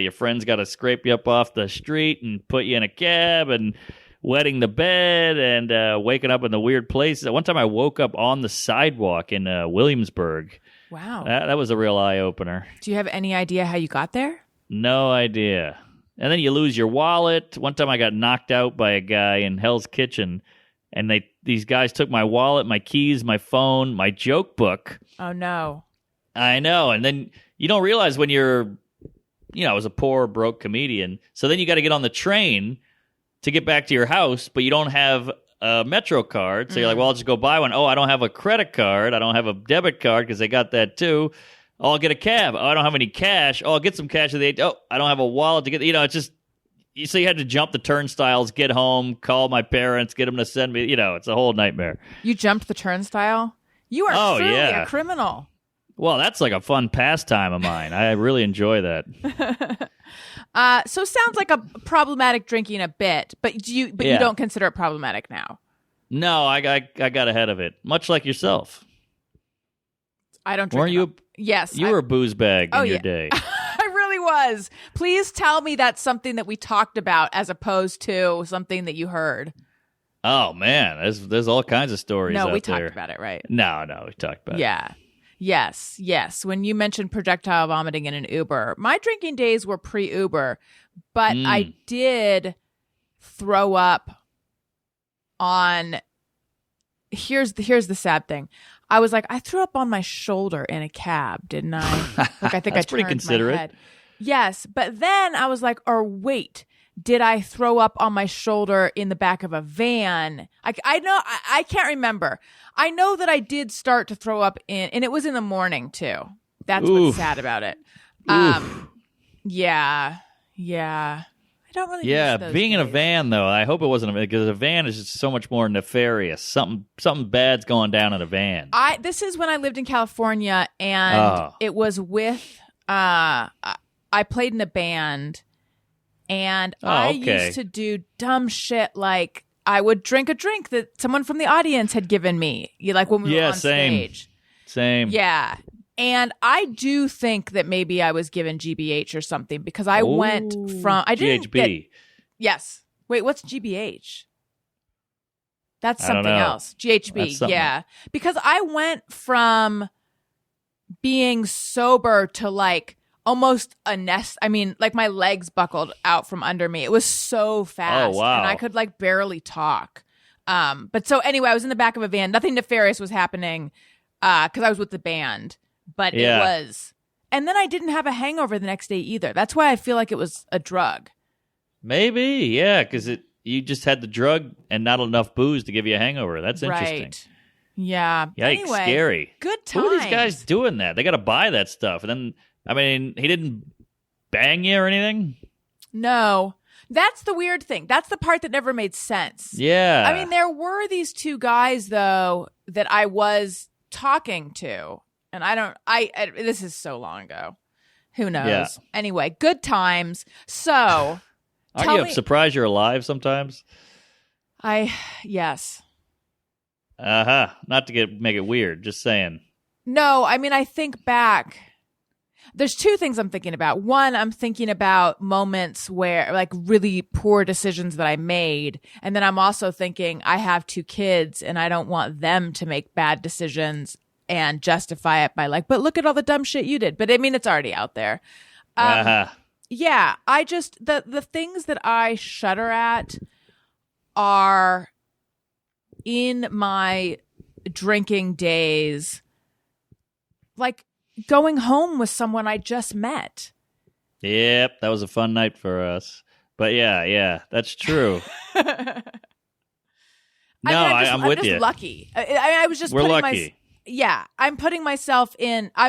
Speaker 4: your friend's got to scrape you up off the street and put you in a cab, and wetting the bed, and waking up in the weird places. One time I woke up on the sidewalk in Williamsburg.
Speaker 1: Wow,
Speaker 4: that was a real eye opener.
Speaker 1: Do you have any idea how you got there?
Speaker 4: No idea. And then you lose your wallet. One time I got knocked out by a guy in Hell's Kitchen, and these guys took my wallet, my keys, my phone, my joke book.
Speaker 1: Oh, no.
Speaker 4: I know. And then you don't realize when you're, I was a poor, broke comedian. So then you got to get on the train to get back to your house, but you don't have a Metro card. So you're like, well, I'll just go buy one. Oh, I don't have a credit card. I don't have a debit card because they got that too. Oh, I'll get a cab. Oh, I don't have any cash. Oh, I'll get some cash at the Oh, I don't have a wallet to get. It's just so you had to jump the turnstiles, get home, call my parents, get them to send me. It's a whole nightmare.
Speaker 1: You jumped the turnstile? You are truly a criminal.
Speaker 4: Well, that's like a fun pastime of mine. I really enjoy that.
Speaker 1: So sounds like a problematic drinking a bit, but you don't consider it problematic now.
Speaker 4: No, I got ahead of it, much like yourself.
Speaker 1: I don't drink.
Speaker 4: Weren't you?
Speaker 1: Yes.
Speaker 4: You were a booze bag in your day.
Speaker 1: I really was. Please tell me that's something that we talked about as opposed to something that you heard.
Speaker 4: Oh, man. There's all kinds of stories out there.
Speaker 1: No, we talked about it, right?
Speaker 4: No, we talked about it.
Speaker 1: Yeah. Yes. When you mentioned projectile vomiting in an Uber, my drinking days were pre-Uber, but I did throw up on... Here's the sad thing. I was like, I threw up on my shoulder in a cab, didn't I? Like, I think
Speaker 4: That's
Speaker 1: I
Speaker 4: pretty
Speaker 1: turned
Speaker 4: considerate.
Speaker 1: my head. Yes, but then I was like, or wait, did I throw up on my shoulder in the back of a van? I know, I can't remember. I know that I did start to throw up and it was in the morning too. That's what's sad about it. Yeah. I don't really.
Speaker 4: Yeah,
Speaker 1: miss those
Speaker 4: being in a
Speaker 1: days.
Speaker 4: van though, I hope it wasn't because a van is just so much more nefarious. Something bad's going down in a van.
Speaker 1: This is when I lived in California, and it was with. I played in a band, and I used to do dumb shit like I would drink a drink that someone from the audience had given me. Like when we were on stage.
Speaker 4: Same.
Speaker 1: Yeah. And I do think that maybe I was given GBH or something because I went from
Speaker 4: GHB.
Speaker 1: Yes. Wait, what's GBH? That's
Speaker 4: I don't
Speaker 1: something
Speaker 4: know.
Speaker 1: else. GHB. Yeah. Because I went from being sober to like almost a nest. I mean, like my legs buckled out from under me. It was so fast.
Speaker 4: Oh, wow.
Speaker 1: And I could like barely talk. But so anyway, I was in the back of a van. Nothing nefarious was happening because I was with the band. But it was. And then I didn't have a hangover the next day either. That's why I feel like it was a drug.
Speaker 4: Maybe, yeah, because you just had the drug and not enough booze to give you a hangover. That's interesting.
Speaker 1: Right. Yeah.
Speaker 4: Yikes,
Speaker 1: anyway,
Speaker 4: scary.
Speaker 1: Good times.
Speaker 4: Who are these guys doing that? They got to buy that stuff. And then, I mean, he didn't bang you or anything?
Speaker 1: No. That's the weird thing. That's the part that never made sense.
Speaker 4: Yeah.
Speaker 1: I mean, there were these two guys, though, that I was talking to. And this is so long ago. Who knows?
Speaker 4: Yeah.
Speaker 1: Anyway, good times. So,
Speaker 4: Aren't you surprised you're alive sometimes?
Speaker 1: Yes.
Speaker 4: Not to make it weird, just saying.
Speaker 1: No, I mean, I think back. There's two things I'm thinking about. One, I'm thinking about moments where, like, really poor decisions that I made. And then I'm also thinking I have two kids and I don't want them to make bad decisions and justify it by like, but look at all the dumb shit you did. But I mean, it's already out there. Yeah, I just, the things that I shudder at are in my drinking days, like going home with someone I just met.
Speaker 4: Yep, that was a fun night for us. But yeah, that's true. I'm with you.
Speaker 1: Lucky. I was just
Speaker 4: We're
Speaker 1: putting
Speaker 4: lucky.
Speaker 1: I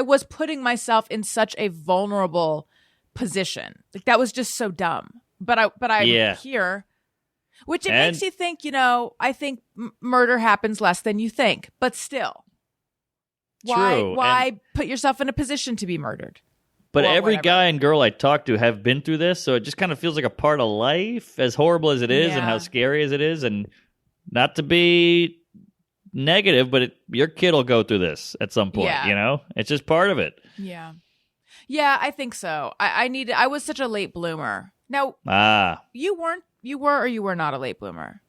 Speaker 1: was putting myself in such a vulnerable position. Like that was just so dumb. But I'm here, which makes you think, I think murder happens less than you think, but still. Why put yourself in a position to be murdered?
Speaker 4: But
Speaker 1: Or
Speaker 4: every
Speaker 1: whatever.
Speaker 4: guy and girl I talk to have been through this, so it just kind of feels like a part of life, as horrible as it is and
Speaker 1: Yeah.
Speaker 4: how scary as it is. And not to be negative, but your kid will go through this at some point,
Speaker 1: Yeah.
Speaker 4: you know? It's just part of it.
Speaker 1: Yeah. Yeah, I think so. I was such a late bloomer. Now,
Speaker 4: Ah,
Speaker 1: you were or you were not a late bloomer?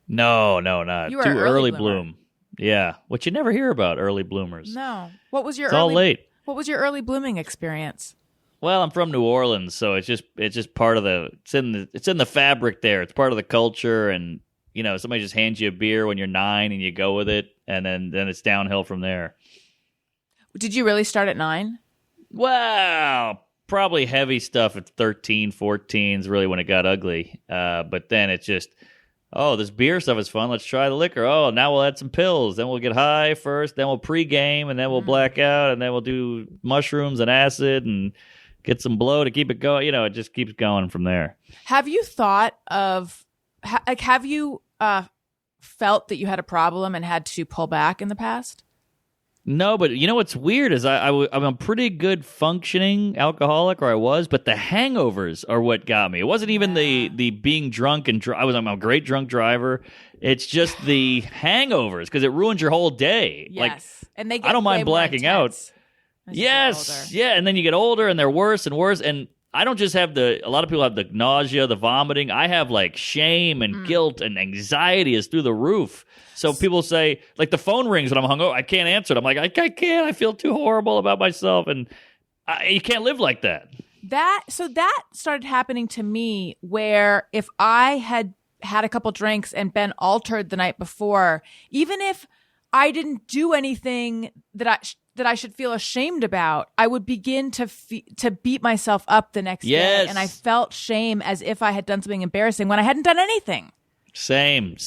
Speaker 4: no, not
Speaker 1: You were
Speaker 4: too
Speaker 1: an early
Speaker 4: early
Speaker 1: bloomer.
Speaker 4: bloom. Yeah, which you never hear about early bloomers.
Speaker 1: No. What was your
Speaker 4: It's all late.
Speaker 1: What was your early blooming experience?
Speaker 4: Well, I'm from New Orleans, so it's just part of it's in the fabric there. It's part of the culture, and somebody just hands you a beer when you're 9 and you go with it, and then it's downhill from there.
Speaker 1: Did you really start at 9?
Speaker 4: Well, probably heavy stuff at 13, 14 is really when it got ugly. But then it's just, this beer stuff is fun. Let's try the liquor. Oh, now we'll add some pills. Then we'll get high first. Then we'll pregame, and then we'll black out, and then we'll do mushrooms and acid and get some blow to keep it going. It just keeps going from there.
Speaker 1: Have you thought of have you felt that you had a problem and had to pull back in the past?
Speaker 4: No, but what's weird is I'm a pretty good functioning alcoholic, or I was, but the hangovers are what got me. It wasn't even the being drunk and I'm a great drunk driver. It's just the hangovers because it ruins your whole day.
Speaker 1: Yes, and they get
Speaker 4: I don't mind
Speaker 1: way more
Speaker 4: blacking out.
Speaker 1: intense as you get older.
Speaker 4: Yes, yeah, and then you get older and they're worse and worse. And I don't just have a lot of people have the nausea, the vomiting. I have like shame and guilt and anxiety is through the roof. So people say, like, the phone rings when I'm hungover. I can't answer it. I'm like, I can't. I feel too horrible about myself. And you can't live like that.
Speaker 1: So that started happening to me where if I had had a couple drinks and been altered the night before, even if I didn't do anything that I should feel ashamed about, I would begin to beat myself up the next day. And I felt shame as if I had done something embarrassing when I hadn't done anything.
Speaker 4: Same.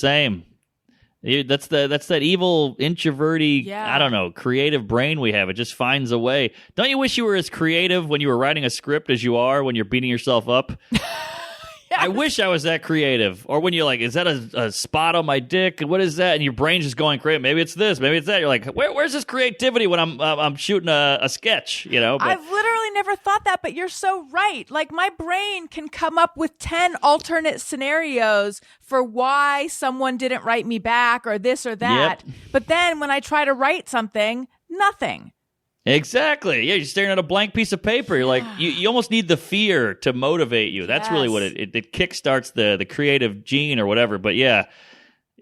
Speaker 4: That's that evil introverty, I don't know, creative brain we have. It just finds a way. Don't you wish you were as creative when you were writing a script as you are when you're beating yourself up? I wish I was that creative. Or when you're like, is that a spot on my dick? What is that? And your brain's just going crazy. Maybe it's this. Maybe it's that. You're like, where's this creativity when I'm shooting a sketch? But
Speaker 1: I've literally never thought that, but you're so right. Like, my brain can come up with 10 alternate scenarios for why someone didn't write me back or this or that.
Speaker 4: Yep.
Speaker 1: But then when I try to write something, nothing.
Speaker 4: Exactly. Yeah, you're staring at a blank piece of paper. You're like, you almost need the fear to motivate you. That's really what it kickstarts the creative gene or whatever. But yeah,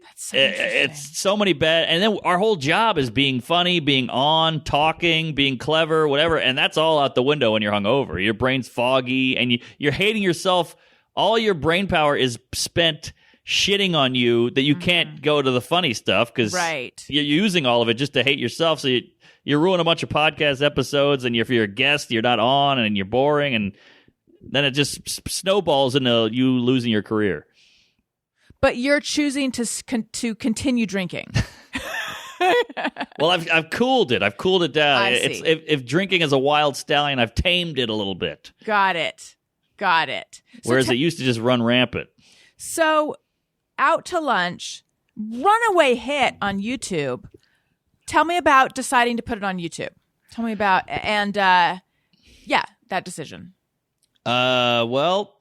Speaker 1: That's so interesting.
Speaker 4: it's so many bad. And then our whole job is being funny, being on, talking, being clever, whatever. And that's all out the window when you're hungover. Your brain's foggy and you're hating yourself. All your brain power is spent shitting on you that you can't go to the funny stuff because you're using all of it just to hate yourself. So you ruin a bunch of podcast episodes, and if you're a guest, you're not on, and you're boring, and then it just snowballs into you losing your career.
Speaker 1: But you're choosing to continue drinking.
Speaker 4: Well, I've cooled it. I've cooled it down.
Speaker 1: I see.
Speaker 4: If drinking is a wild stallion, I've tamed it a little bit.
Speaker 1: Got it.
Speaker 4: Whereas it used to just run rampant.
Speaker 1: So, Out to Lunch, runaway hit on YouTube. Tell me about deciding to put it on YouTube. Tell me about, that decision.
Speaker 4: Well,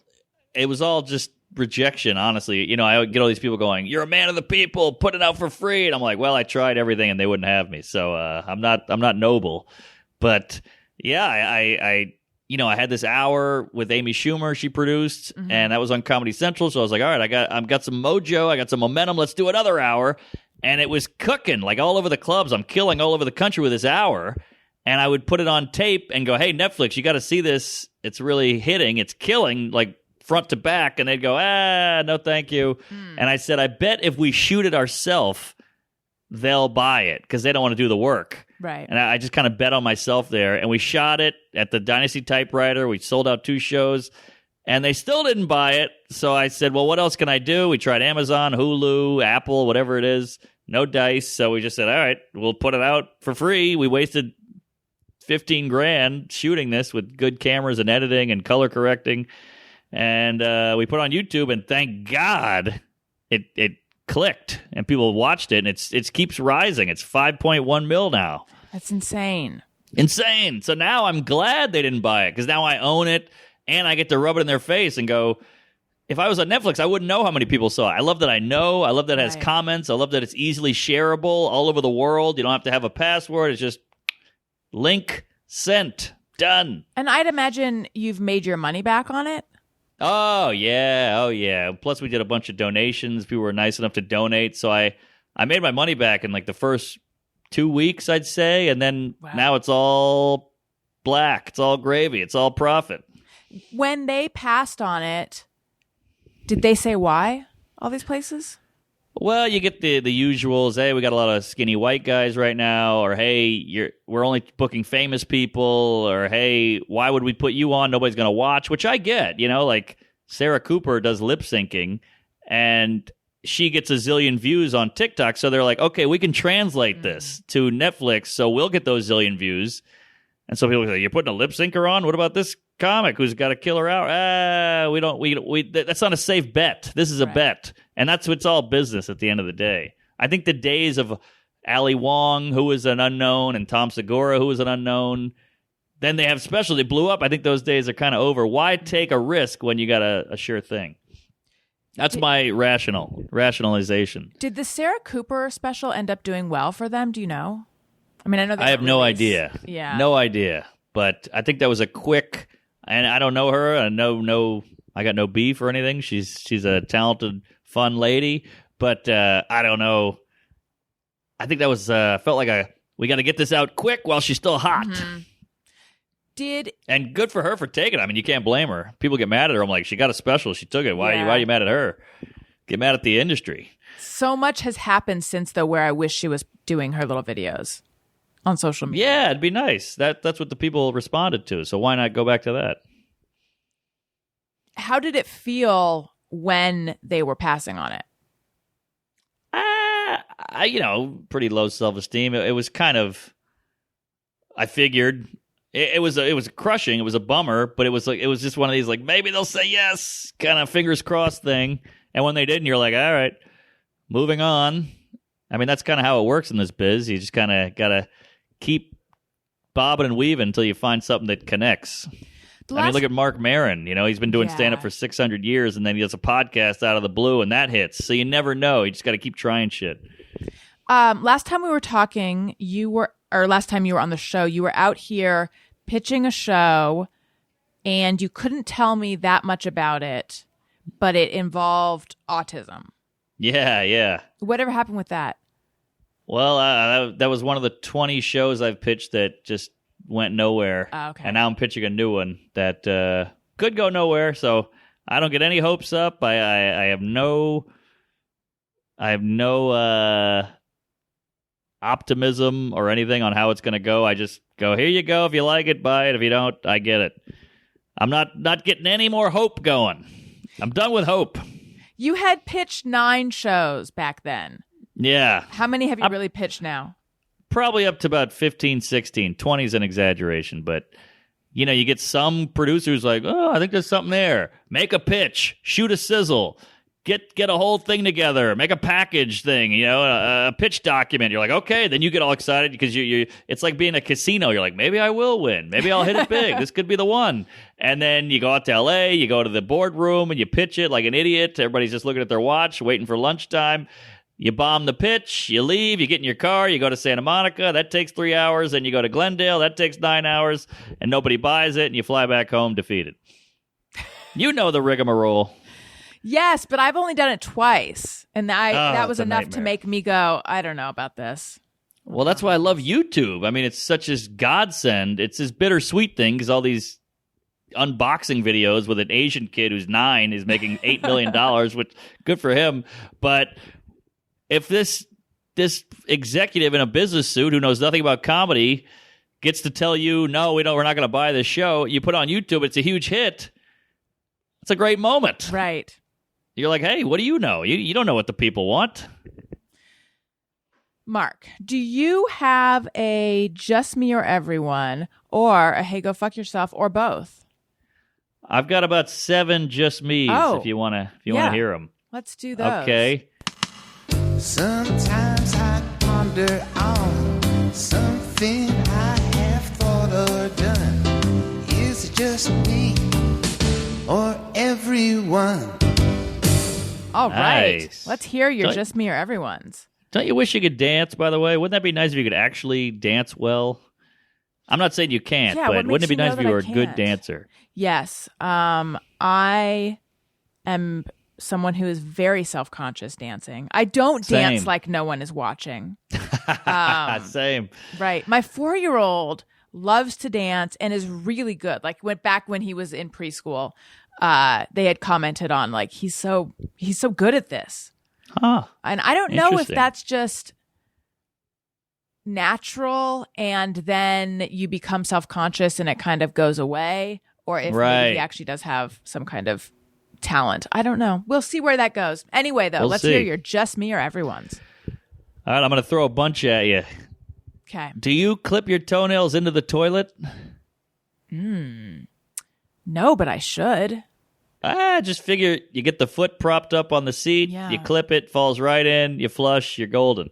Speaker 4: it was all just rejection, honestly. I get all these people going, "You're a man of the people, put it out for free." And I'm like, well, I tried everything and they wouldn't have me. So I'm not noble. But yeah, I had this hour with Amy Schumer she produced, and that was on Comedy Central. So I was like, all right, I've got some mojo, I got some momentum. Let's do another hour. And it was cooking like all over the clubs. I'm killing all over the country with this hour. And I would put it on tape and go, "Hey, Netflix, you got to see this. It's really hitting. It's killing, like front to back." And they'd go, "No, thank you." And I said, I bet if we shoot it ourselves, they'll buy it because they don't want to do the work.
Speaker 1: Right.
Speaker 4: And I just kind of bet on myself there. And we shot it at the Dynasty Typewriter. We sold out 2 shows. And they still didn't buy it. So I said, well, what else can I do? We tried Amazon, Hulu, Apple, whatever it is. No dice. So we just said, all right, we'll put it out for free. We wasted $15,000 shooting this with good cameras and editing and color correcting. And we put it on YouTube, and thank God it clicked and people watched it, and it keeps rising. It's 5.1 mil now.
Speaker 1: That's insane.
Speaker 4: Insane. So now I'm glad they didn't buy it because now I own it and I get to rub it in their face and go, if I was on Netflix, I wouldn't know how many people saw it. I love that I know. I love that it has comments. I love that it's easily shareable all over the world. You don't have to have a password. It's just link sent. Done.
Speaker 1: And I'd imagine you've made your money back on it.
Speaker 4: Oh, yeah. Oh, yeah. Plus, we did a bunch of donations. People were nice enough to donate. So I made my money back in like the first 2 weeks, I'd say. And then now it's all black. It's all gravy. It's all profit.
Speaker 1: When they passed on it, did they say why? All these places?
Speaker 4: Well, you get the usuals. Hey, we got a lot of skinny white guys right now. Or, hey, we're only booking famous people. Or, hey, why would we put you on? Nobody's going to watch, which I get. You know, like Sarah Cooper does lip syncing, and she gets a zillion views on TikTok. So they're like, okay, we can translate this to Netflix, so we'll get those zillion views. And so people say, you're putting a lip syncer on? What about this comic who's got a killer hour? That's not a safe bet. This is a bet. And it's all business at the end of the day. I think the days of Ali Wong, who was an unknown, and Tom Segura, who was an unknown, then they have special. They blew up. I think those days are kind of over. Why take a risk when you got a sure thing? That's my rationalization.
Speaker 1: Did the Sarah Cooper special end up doing well for them? Do you know? I mean, I know.
Speaker 4: I have no idea.
Speaker 1: Yeah,
Speaker 4: no idea. But I think that was a quick. And I don't know her. I got no beef or anything. She's a talented, fun lady. But I don't know. I think that was felt like we got to get this out quick while she's still hot.
Speaker 1: Mm-hmm.
Speaker 4: And good for her for taking it. I mean, you can't blame her. People get mad at her. I'm like, she got a special. She took it. Why are you mad at her? Get mad at the industry.
Speaker 1: So much has happened since, though, where I wish she was doing her little videos on social media.
Speaker 4: Yeah, it'd be nice. That's what the people responded to. So why not go back to that?
Speaker 1: How did it feel when they were passing on it?
Speaker 4: Pretty low self-esteem. It was kind of. I figured it was crushing. It was a bummer, but it was just one of these like maybe they'll say yes, kind of fingers crossed thing. And when they didn't, you're like, all right, moving on. I mean, that's kind of how it works in this biz. You just kind of gotta keep bobbing and weaving until you find something that connects. Look at Mark Maron. You know, he's been doing stand-up for 600 years, and then he does a podcast out of the blue, and that hits. So you never know. You just got to keep trying shit.
Speaker 1: Last time we were talking, last time you were on the show, you were out here pitching a show, and you couldn't tell me that much about it, but it involved autism.
Speaker 4: Yeah.
Speaker 1: Whatever happened with that?
Speaker 4: Well, that was one of the 20 shows I've pitched that just went nowhere.
Speaker 1: Okay.
Speaker 4: And now I'm pitching a new one that could go nowhere. So I don't get any hopes up. I have no optimism or anything on how it's going to go. I just go, here you go. If you like it, buy it. If you don't, I get it. I'm not getting any more hope going. I'm done with hope.
Speaker 1: You had pitched 9 shows back then.
Speaker 4: Yeah.
Speaker 1: How many have you really pitched now?
Speaker 4: Probably up to about 15, 16. 20 is an exaggeration, but you get some producers like, oh, I think there's something there. Make a pitch, shoot a sizzle, get a whole thing together, make a package thing, a pitch document. You're like, okay, then you get all excited because you it's like being a casino. You're like, maybe I will win. Maybe I'll hit it big. This could be the one. And then you go out to LA, you go to the boardroom and you pitch it like an idiot. Everybody's just looking at their watch, waiting for lunchtime. You bomb the pitch, you leave, you get in your car, you go to Santa Monica, that takes 3 hours, then you go to Glendale, that takes 9 hours, and nobody buys it, and you fly back home defeated. You know the rigmarole.
Speaker 1: Yes, but I've only done it twice, and that was enough
Speaker 4: nightmare.
Speaker 1: To make me go, I don't know about this.
Speaker 4: Well, that's why I love YouTube. I mean, it's such a godsend. It's this bittersweet thing, because all these unboxing videos with an Asian kid who's 9 is making $8 million, which good for him, but if this executive in a business suit who knows nothing about comedy gets to tell you, no, we're not going to buy this show, you put it on YouTube, it's a huge hit. It's a great moment.
Speaker 1: Right.
Speaker 4: You're like, hey, what do you know? You don't know what the people want.
Speaker 1: Mark, do you have a just me or everyone, or a hey, go fuck yourself, or both?
Speaker 4: I've got about 7 just me's if you want to hear them.
Speaker 1: Let's do those.
Speaker 4: Okay.
Speaker 3: Sometimes I ponder on something I have thought just me or everyone.
Speaker 1: All right.
Speaker 4: Nice.
Speaker 1: Let's hear your
Speaker 4: Don't-
Speaker 1: Just Me or Everyone's.
Speaker 4: Don't you wish you could dance, by the way? Wouldn't that be nice if you could actually dance well? I'm not saying you can't,
Speaker 1: Yeah, what
Speaker 4: but
Speaker 1: makes
Speaker 4: wouldn't it be
Speaker 1: you know
Speaker 4: nice if
Speaker 1: that
Speaker 4: you
Speaker 1: I
Speaker 4: were a good
Speaker 1: can't?
Speaker 4: dancer?
Speaker 1: Yes. I am someone who is very self-conscious dancing. I don't dance
Speaker 4: Same.
Speaker 1: like no one is watching.
Speaker 4: Same.
Speaker 1: Right. My 4-year-old loves to dance and is really good. Like back when he was in preschool, they had commented on like he's so good at this.
Speaker 4: Huh.
Speaker 1: And I don't know if
Speaker 4: Interesting.
Speaker 1: that's just natural and then you become self-conscious and it kind of goes away, or if maybe
Speaker 4: Right.
Speaker 1: he actually does have some kind of talent. I don't know. We'll see where that goes. Anyway, though,
Speaker 4: We'll
Speaker 1: let's
Speaker 4: see.
Speaker 1: hear your Just Me or Everyone's.
Speaker 4: All right, I'm going to throw a bunch at you.
Speaker 1: Okay.
Speaker 4: Do you clip your toenails into the toilet?
Speaker 1: No, but I should.
Speaker 4: Just figure you get the foot propped up on the seat,
Speaker 1: Yeah.
Speaker 4: you clip it, falls right in, you flush, you're golden.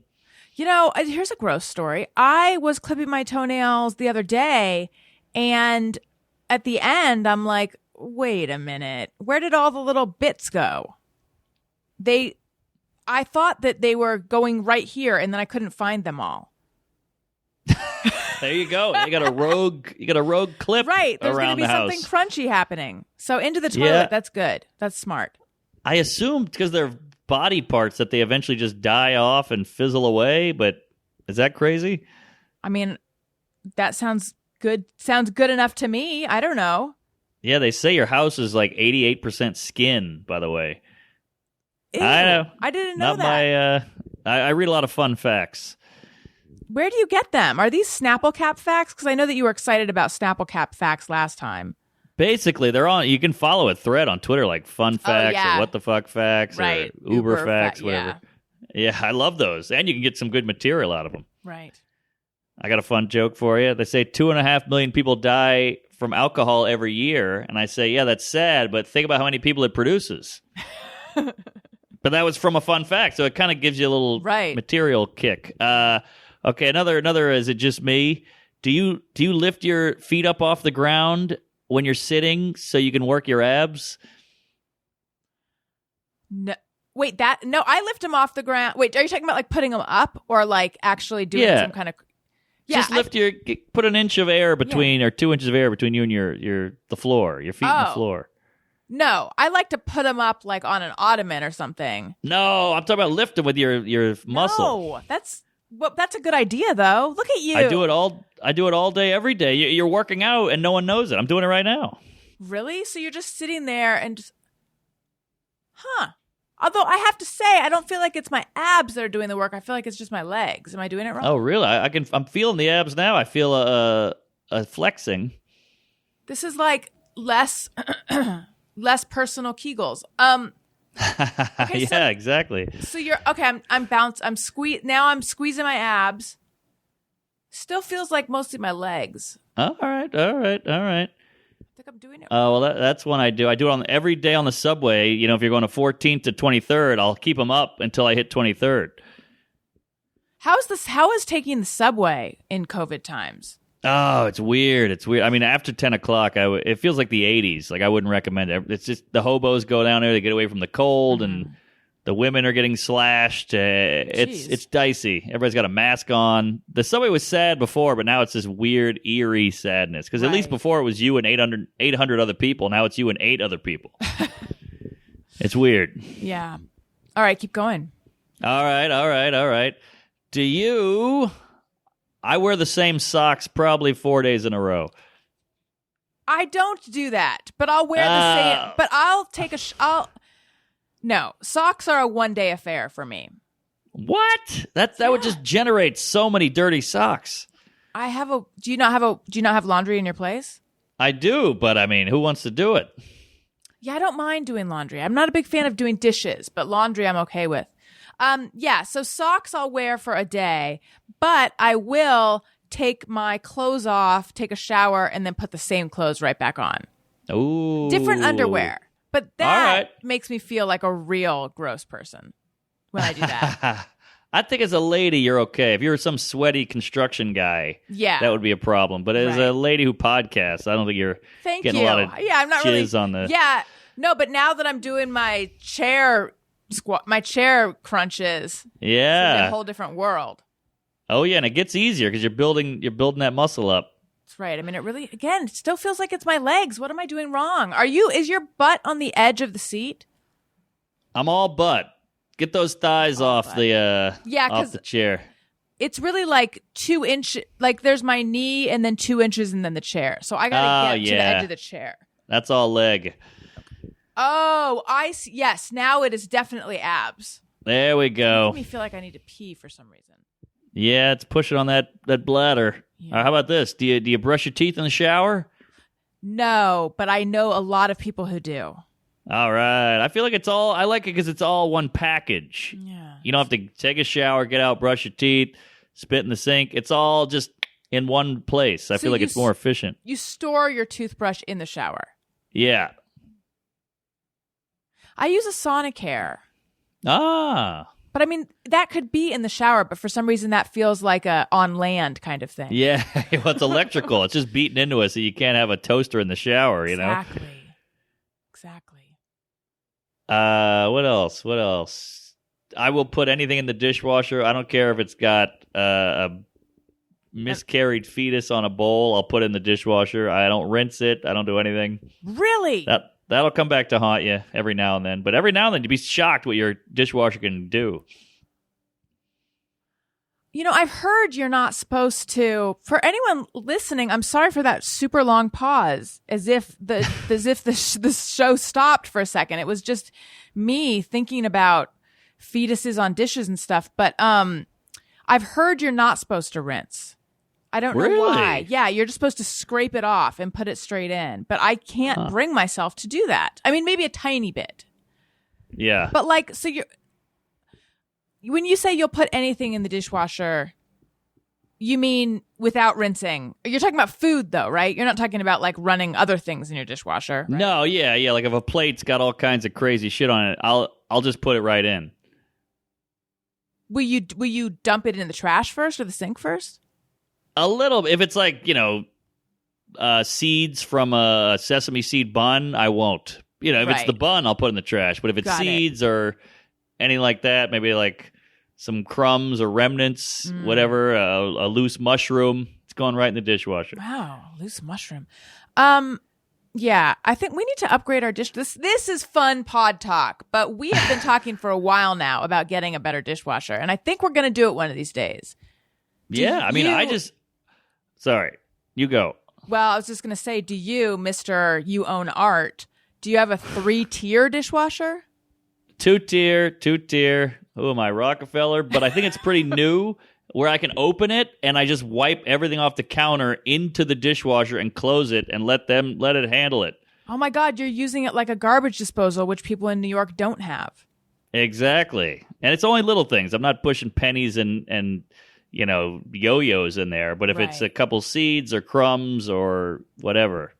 Speaker 1: You know, here's a gross story. I was clipping my toenails the other day, and at the end, I'm like, wait a minute. Where did all the little bits go? I thought that they were going right here, and then I couldn't find them all.
Speaker 4: There you go. You got a rogue clip
Speaker 1: Right. There's going
Speaker 4: around
Speaker 1: to be
Speaker 4: the house.
Speaker 1: something crunchy happening. So into the toilet,
Speaker 4: Yeah.
Speaker 1: that's good. That's smart.
Speaker 4: I assumed because they're body parts that they eventually just die off and fizzle away, but is that crazy?
Speaker 1: I mean, that sounds good. Sounds good enough to me. I don't know.
Speaker 4: Yeah, they say your house is like 88% skin, by the way.
Speaker 1: Ew,
Speaker 4: I know.
Speaker 1: I didn't know
Speaker 4: Not
Speaker 1: that.
Speaker 4: my I read a lot of fun facts.
Speaker 1: Where do you get them? Are these Snapple Cap facts? Because I know that you were excited about Snapple Cap facts last time.
Speaker 4: Basically, they're on. You can follow a thread on Twitter like fun facts
Speaker 1: yeah.
Speaker 4: or what the fuck facts
Speaker 1: Right.
Speaker 4: or Uber
Speaker 1: Uber
Speaker 4: facts,
Speaker 1: fa-
Speaker 4: whatever. Yeah, I love those, and you can get some good material out of them.
Speaker 1: Right.
Speaker 4: I got a fun joke for you. They say 2.5 million people die from alcohol every year, and I say, yeah, that's sad, but think about how many people it produces. But that was from a fun fact, so it kind of gives you a little
Speaker 1: Right.
Speaker 4: material kick. Okay, another. Is it just me? Do you lift your feet up off the ground when you're sitting so you can work your abs?
Speaker 1: No, wait, no, I lift them off the ground. Wait, are you talking about like putting them up or like actually doing
Speaker 4: Yeah.
Speaker 1: some kind of? Yeah,
Speaker 4: Just lift put an inch of air between or 2 inches of air between you and the floor, your feet and the
Speaker 1: Oh.
Speaker 4: floor.
Speaker 1: No, I like to put them up like on an ottoman or something.
Speaker 4: No, I'm talking about lifting with your muscle.
Speaker 1: No, that's a good idea though. Look at you.
Speaker 4: I do it all day, every day. You're working out and no one knows it. I'm doing it right now.
Speaker 1: Really? So you're just sitting there and just, huh? Although I have to say, I don't feel like it's my abs that are doing the work. I feel like it's just my legs. Am I doing it wrong?
Speaker 4: Oh, really? I'm feeling the abs now. I feel a flexing.
Speaker 1: This is like less personal Kegels. Okay,
Speaker 4: yeah, exactly.
Speaker 1: So you're okay. I'm squeezing my abs. Still feels like mostly my legs.
Speaker 4: All right.
Speaker 1: I think I'm doing it.
Speaker 4: Well, that's one I do. I do it every day on the subway. You know, if you're going to 14th to 23rd, I'll keep them up until I hit 23rd.
Speaker 1: How is taking the subway in COVID times?
Speaker 4: Oh, it's weird. I mean, after 10 o'clock, it feels like the 80s. Like, I wouldn't recommend it. It's just the hobos go down there to get away from the cold, and the women are getting slashed. It's dicey. Everybody's got a mask on. The subway was sad before, but now it's this weird, eerie sadness. Because at least
Speaker 1: Right.
Speaker 4: before it was you and 800 other people. Now it's you and 8 other people. It's weird.
Speaker 1: Yeah. All right, keep going.
Speaker 4: All right. I wear the same socks probably 4 days in a row.
Speaker 1: I don't do that, but I'll wear the same. But I'll take No, socks are a one-day affair for me.
Speaker 4: What? That would just generate so many dirty socks.
Speaker 1: Do you not have laundry in your place?
Speaker 4: I do, but I mean, who wants to do it?
Speaker 1: Yeah, I don't mind doing laundry. I'm not a big fan of doing dishes, but laundry I'm okay with. Yeah, so socks I'll wear for a day, but I will take my clothes off, take a shower, and then put the same clothes right back on.
Speaker 4: Ooh.
Speaker 1: Different underwear. But that
Speaker 4: All right.
Speaker 1: makes me feel like a real gross person when I do that.
Speaker 4: I think as a lady, you're okay. If you're some sweaty construction guy,
Speaker 1: Yeah.
Speaker 4: that would be a problem. But as a lady who podcasts, I don't think you're getting a lot of
Speaker 1: I'm not
Speaker 4: jizz
Speaker 1: really
Speaker 4: on the...
Speaker 1: Yeah. No, but now that I'm doing my chair crunches,
Speaker 4: Yeah.
Speaker 1: it's a whole different world.
Speaker 4: Oh, yeah, and it gets easier because you're building that muscle up.
Speaker 1: That's right. I mean, it really, again, it still feels like it's my legs. What am I doing wrong? Is your butt on the edge of the seat?
Speaker 4: I'm all butt. Get those thighs off
Speaker 1: butt.
Speaker 4: off the chair.
Speaker 1: It's really like 2 inches, like there's my knee and then 2 inches and then the chair. So I got to get to the edge of the chair.
Speaker 4: That's all leg.
Speaker 1: Oh, I see. Yes, now it is definitely abs.
Speaker 4: There we
Speaker 1: It
Speaker 4: go.
Speaker 1: makes me feel like I need to pee for some reason.
Speaker 4: Yeah, it's pushing on that bladder.
Speaker 1: Yeah.
Speaker 4: How about this? Do you brush your teeth in the shower?
Speaker 1: No, but I know a lot of people who do.
Speaker 4: All right. I feel like I like it because it's all one package.
Speaker 1: Yeah.
Speaker 4: You don't have to take a shower, get out, brush your teeth, spit in the sink. It's all just in one place. I feel like it's more efficient.
Speaker 1: You store your toothbrush in the shower.
Speaker 4: Yeah.
Speaker 1: I use a Sonicare.
Speaker 4: Ah.
Speaker 1: But I mean, that could be in the shower, but for some reason that feels like a on land kind of thing.
Speaker 4: Yeah. Well, it's electrical. It's just beaten into us so you can't have a toaster in the shower, you know?
Speaker 1: Exactly.
Speaker 4: What else? I will put anything in the dishwasher. I don't care if it's got a miscarried fetus on a bowl. I'll put it in the dishwasher. I don't rinse it. I don't do anything.
Speaker 1: Really?
Speaker 4: That'll come back to haunt you every now and then. But every now and then you'd be shocked what your dishwasher can do.
Speaker 1: You know, I've heard you're not supposed to. For anyone listening, I'm sorry for that super long pause, as if the show stopped for a second. It was just me thinking about fetuses on dishes and stuff. But I've heard you're not supposed to rinse. I don't know why. Yeah, you're just supposed to scrape it off and put it straight in. But I can't bring myself to do that. I mean, maybe a tiny bit.
Speaker 4: Yeah.
Speaker 1: But like, so when you say you'll put anything in the dishwasher, you mean without rinsing? You're talking about food, though, right? You're not talking about like running other things in your dishwasher. Right?
Speaker 4: No, yeah. Like if a plate's got all kinds of crazy shit on it, I'll just put it right in.
Speaker 1: Will you dump it in the trash first or the sink first?
Speaker 4: A little. If it's like, seeds from a sesame seed bun, I won't. If it's the bun, I'll put it in the trash. But if it's seeds or anything like that, maybe like some crumbs or remnants, whatever, a loose mushroom, it's going right in the dishwasher.
Speaker 1: Wow, loose mushroom. Yeah, I think we need to upgrade our dish. This is fun pod talk, but we have been talking for a while now about getting a better dishwasher, and I think we're going to do it one of these days.
Speaker 4: Sorry, you go.
Speaker 1: Well, I was just going to say, do you, Mr. You Own Art, do you have a 3-tier dishwasher?
Speaker 4: 2-tier. Who am I, Rockefeller? But I think it's pretty new where I can open it and I just wipe everything off the counter into the dishwasher and close it and let it handle it.
Speaker 1: Oh my God, you're using it like a garbage disposal, which people in New York don't have.
Speaker 4: Exactly. And it's only little things. I'm not pushing pennies and yo-yos in there. But if it's a couple seeds or crumbs or whatever.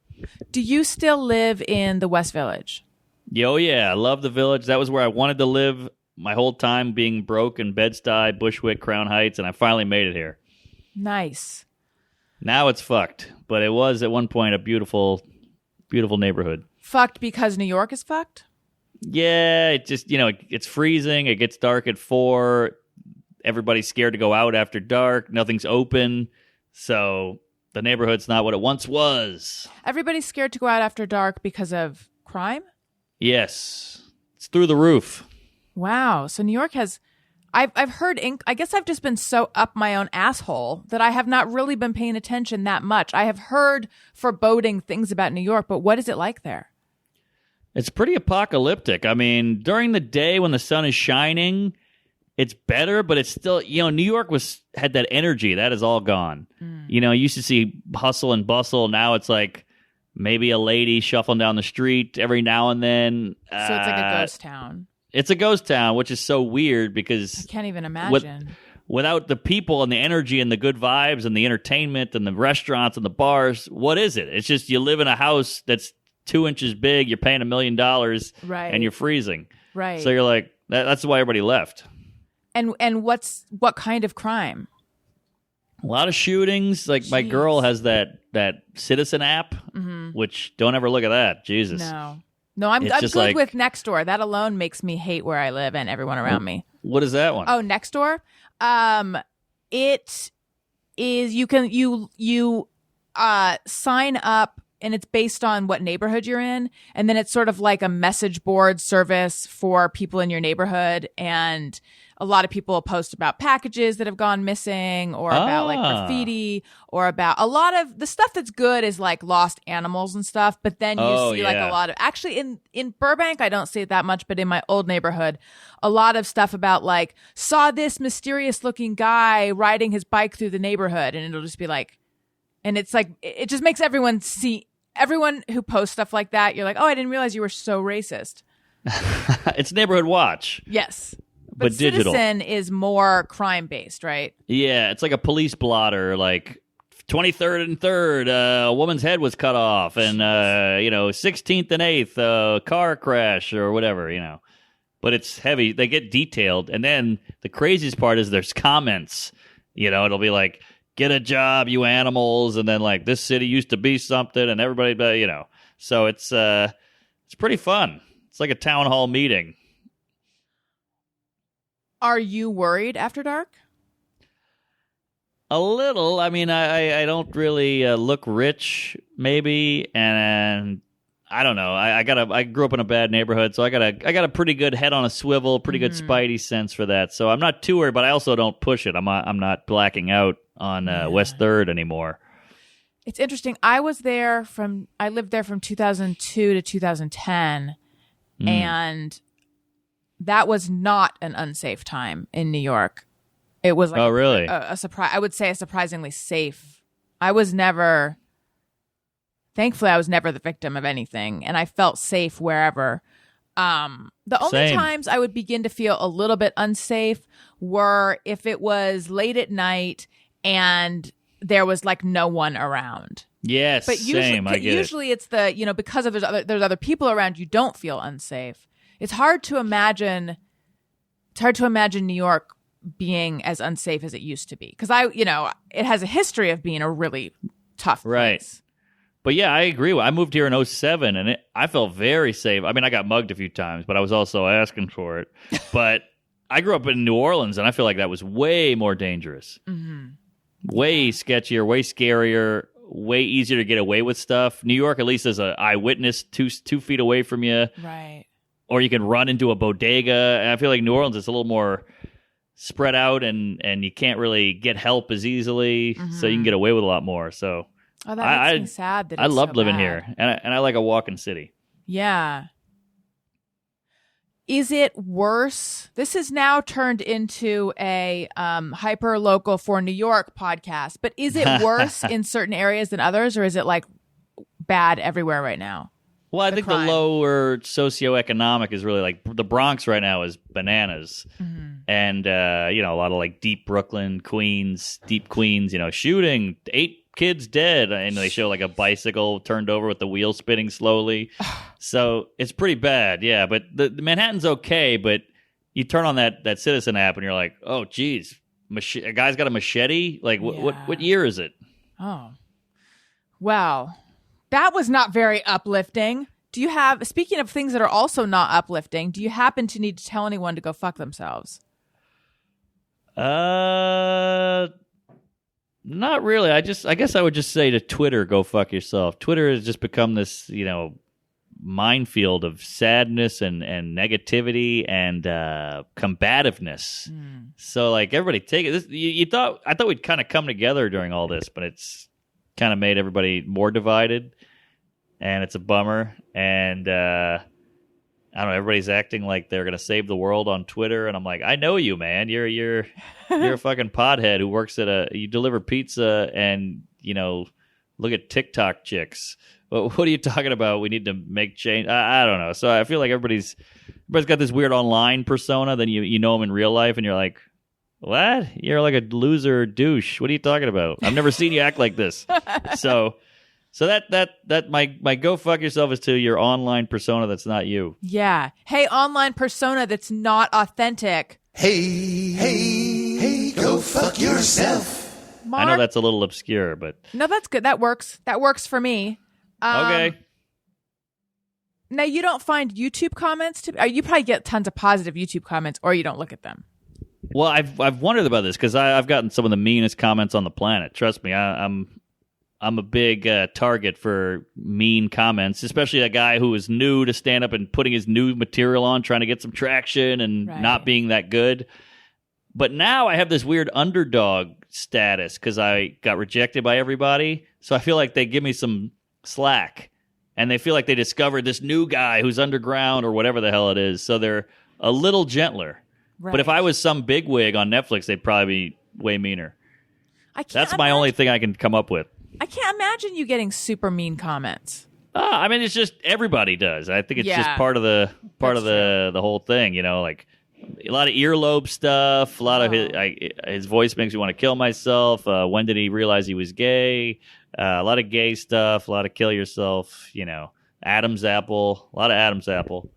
Speaker 1: Do you still live in the West Village?
Speaker 4: Oh, yeah. I love the Village. That was where I wanted to live my whole time, being broke in Bed-Stuy, Bushwick, Crown Heights, and I finally made it here.
Speaker 1: Nice.
Speaker 4: Now it's fucked. But it was at one point a beautiful, beautiful neighborhood.
Speaker 1: Fucked because New York is fucked?
Speaker 4: Yeah. It just, it's freezing. It gets dark at 4. Everybody's scared to go out after dark. Nothing's open. So the neighborhood's not what it once was.
Speaker 1: Everybody's scared to go out after dark because of crime?
Speaker 4: Yes. It's through the roof.
Speaker 1: Wow. So New York has... I've heard... I guess I've just been so up my own asshole that I have not really been paying attention that much. I have heard foreboding things about New York, but what is it like there?
Speaker 4: It's pretty apocalyptic. I mean, during the day when the sun is shining... It's better, but it's still, New York had that energy. That is all gone. You used to see hustle and bustle. Now it's like maybe a lady shuffling down the street every now and then.
Speaker 1: So it's like a ghost town.
Speaker 4: It's a ghost town, which is so weird because...
Speaker 1: I can't even imagine.
Speaker 4: Without the people and the energy and the good vibes and the entertainment and the restaurants and the bars, what is it? It's just you live in a house that's 2 inches big, you're paying $1 million,
Speaker 1: right,
Speaker 4: and you're freezing.
Speaker 1: Right.
Speaker 4: So you're like, that's why everybody left.
Speaker 1: And what kind of crime?
Speaker 4: A lot of shootings. Like my girl has that Citizen app, which don't ever look at that. Jesus.
Speaker 1: No, I'm
Speaker 4: just
Speaker 1: good
Speaker 4: like-
Speaker 1: with Nextdoor. That alone makes me hate where I live and everyone around me.
Speaker 4: What is that one?
Speaker 1: Oh, Nextdoor. It is you sign up, and it's based on what neighborhood you're in, and then it's sort of like a message board service for people in your neighborhood, and a lot of people post about packages that have gone missing, or about like graffiti, or about a lot of the stuff that's good is like lost animals and stuff. But then you see like a lot of, actually in Burbank, I don't see it that much, but in my old neighborhood, a lot of stuff about like, saw this mysterious looking guy riding his bike through the neighborhood, and it'll just be like, and it's like, it just makes everyone who posts stuff like that, you're like, oh, I didn't realize you were so racist.
Speaker 4: It's Neighborhood Watch.
Speaker 1: Yes.
Speaker 4: But digital.
Speaker 1: Citizen is more crime-based, right?
Speaker 4: Yeah, it's like a police blotter, like 23rd and 3rd, a woman's head was cut off, and, 16th and 8th, car crash or whatever, But it's heavy. They get detailed. And then the craziest part is there's comments. It'll be like, get a job, you animals, and then like, this city used to be something, and everybody, So it's pretty fun. It's like a town hall meeting.
Speaker 1: Are you worried after dark?
Speaker 4: A little. I mean, I don't really look rich, maybe, and I don't know. I grew up in a bad neighborhood, so I got a pretty good head on a swivel, pretty good spidey sense for that. So I'm not too worried, but I also don't push it. I'm not blacking out on West 3rd anymore.
Speaker 1: It's interesting. I lived there from 2002 to 2010, and that was not an unsafe time in New York. It was like
Speaker 4: really?
Speaker 1: a surprise. I would say a surprisingly safe. Thankfully, I was never the victim of anything, and I felt safe wherever. The only times I would begin to feel a little bit unsafe were if it was late at night and there was like no one around.
Speaker 4: Yes,
Speaker 1: but
Speaker 4: same. I get
Speaker 1: usually it's the because of there's other people around, you don't feel unsafe. It's hard to imagine. It's hard to imagine New York being as unsafe as it used to be, because it has a history of being a really tough place.
Speaker 4: Right. But yeah, I agree. I moved here in 2007, and I felt very safe. I mean, I got mugged a few times, but I was also asking for it. But I grew up in New Orleans, and I feel like that was way more dangerous. Mm-hmm. Way sketchier, way scarier, way easier to get away with stuff. New York, at least, there's an eyewitness 2 feet away from you.
Speaker 1: Right.
Speaker 4: Or you can run into a bodega. And I feel like New Orleans is a little more spread out, and you can't really get help as easily, so you can get away with a lot more. So
Speaker 1: that makes me sad that
Speaker 4: I
Speaker 1: it's
Speaker 4: loved
Speaker 1: so
Speaker 4: living
Speaker 1: bad.
Speaker 4: here, and I like a walking city.
Speaker 1: Yeah. Is it worse? This is now turned into a hyper local for New York podcast, but is it worse in certain areas than others, or is it like bad everywhere right now?
Speaker 4: Well, I think
Speaker 1: crime.
Speaker 4: the lower socioeconomic is really like the Bronx right now is bananas. And, a lot of like deep Brooklyn, Queens, shooting, 8 kids dead. And they show like a bicycle turned over with the wheel spinning slowly. So it's pretty bad. Yeah. But the Manhattan's okay. But you turn on that Citizen app and you're like, oh, geez, a guy's got a machete. Like what year is it?
Speaker 1: Oh, wow. That was not very uplifting. Speaking of things that are also not uplifting, do you happen to need to tell anyone to go fuck themselves?
Speaker 4: Not really. I guess I would just say to Twitter, go fuck yourself. Twitter has just become this, minefield of sadness and negativity and combativeness. So like everybody take it. I thought we'd kind of come together during all this, but it's kind of made everybody more divided, and it's a bummer. And I don't know, everybody's acting like they're gonna save the world on Twitter, and I'm like, I know you, man. You're a fucking pothead who works you deliver pizza and look at TikTok chicks. What are you talking about? We need to make change. I don't know. So I feel like everybody's got this weird online persona. Then you know them in real life, and you're like, what? You're like a loser douche. What are you talking about? I've never seen you act like this. So that my go fuck yourself is to your online persona that's not you.
Speaker 1: Yeah. Hey, online persona that's not authentic.
Speaker 3: Hey, go fuck yourself.
Speaker 1: Mark?
Speaker 4: I know that's a little obscure, but
Speaker 1: No, that's good. That works. That works for me.
Speaker 4: okay.
Speaker 1: Now, you don't find YouTube comments you probably get tons of positive YouTube comments, or you don't look at them.
Speaker 4: Well, I've wondered about this because I've gotten some of the meanest comments on the planet. Trust me, I'm a big target for mean comments, especially a guy who is new to stand up and putting his new material on, trying to get some traction and
Speaker 1: Right.
Speaker 4: not being that good. But now I have this weird underdog status because I got rejected by everybody, so I feel like they give me some slack. And they feel like they discovered this new guy who's underground or whatever the hell it is. So they're a little gentler.
Speaker 1: Right.
Speaker 4: But if I was some bigwig on Netflix, they'd probably be way meaner. That's my only thing I can come up with.
Speaker 1: I can't imagine you getting super mean comments.
Speaker 4: I mean, it's just everybody does. I think it's just
Speaker 1: Yeah.
Speaker 4: part of the whole thing. You know, like a lot of earlobe stuff. A lot of his voice makes me want to kill myself. When did he realize he was gay? A lot of gay stuff, a lot of kill yourself, Adam's apple, a lot of Adam's apple.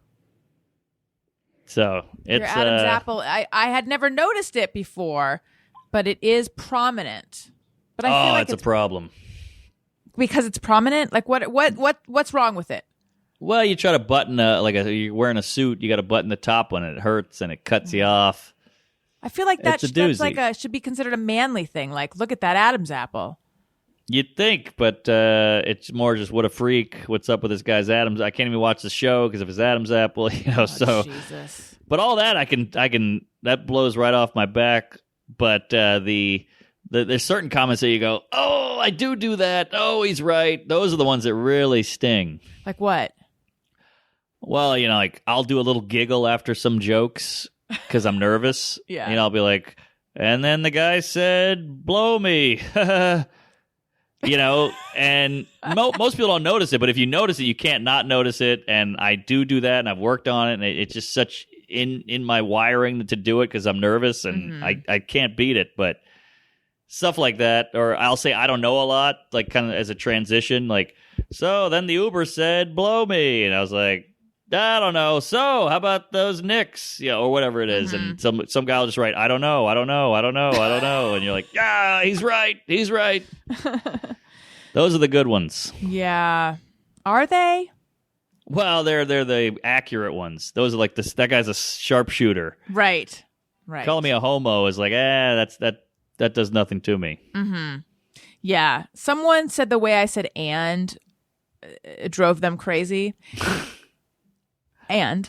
Speaker 4: So it's
Speaker 1: Your Adam's apple. I had never noticed it before, but it is prominent. But I feel like
Speaker 4: it's a problem.
Speaker 1: Because it's prominent. Like what's wrong with it?
Speaker 4: Well, you try to button you're wearing a suit, you got to button the top one, and it hurts and it cuts you off.
Speaker 1: I feel like
Speaker 4: It's a
Speaker 1: that's
Speaker 4: doozy.
Speaker 1: should be considered a manly thing. Like, look at that Adam's apple.
Speaker 4: You'd think, but it's more just what a freak. What's up with this guy's Adams? I can't even watch the show because of his Adam's apple, So,
Speaker 1: Jesus.
Speaker 4: but all that I can that blows right off my back. But there's certain comments that you go, oh, I do that. Oh, he's right. Those are the ones that really sting.
Speaker 1: Like what?
Speaker 4: Well, like I'll do a little giggle after some jokes because I'm nervous.
Speaker 1: Yeah.
Speaker 4: I'll be like, and then the guy said, "Blow me." And most people don't notice it, but if you notice it, you can't not notice it. And I do that, and I've worked on it, and it's just such in my wiring to do it because I'm nervous, and I can't beat it. But stuff like that, or I'll say I don't know a lot, like kind of as a transition, like, so then the Uber said, "Blow me," and I was like, I don't know. So how about those Knicks? Or whatever it is. And some guy will just write, I don't know. And you're like, yeah, he's right. Those are the good ones.
Speaker 1: Yeah. Are they?
Speaker 4: Well, they're the accurate ones. Those are like that guy's a sharpshooter.
Speaker 1: Right.
Speaker 4: Calling me a homo is like, that does nothing to me.
Speaker 1: Yeah. Someone said the way I said "and" it drove them crazy. And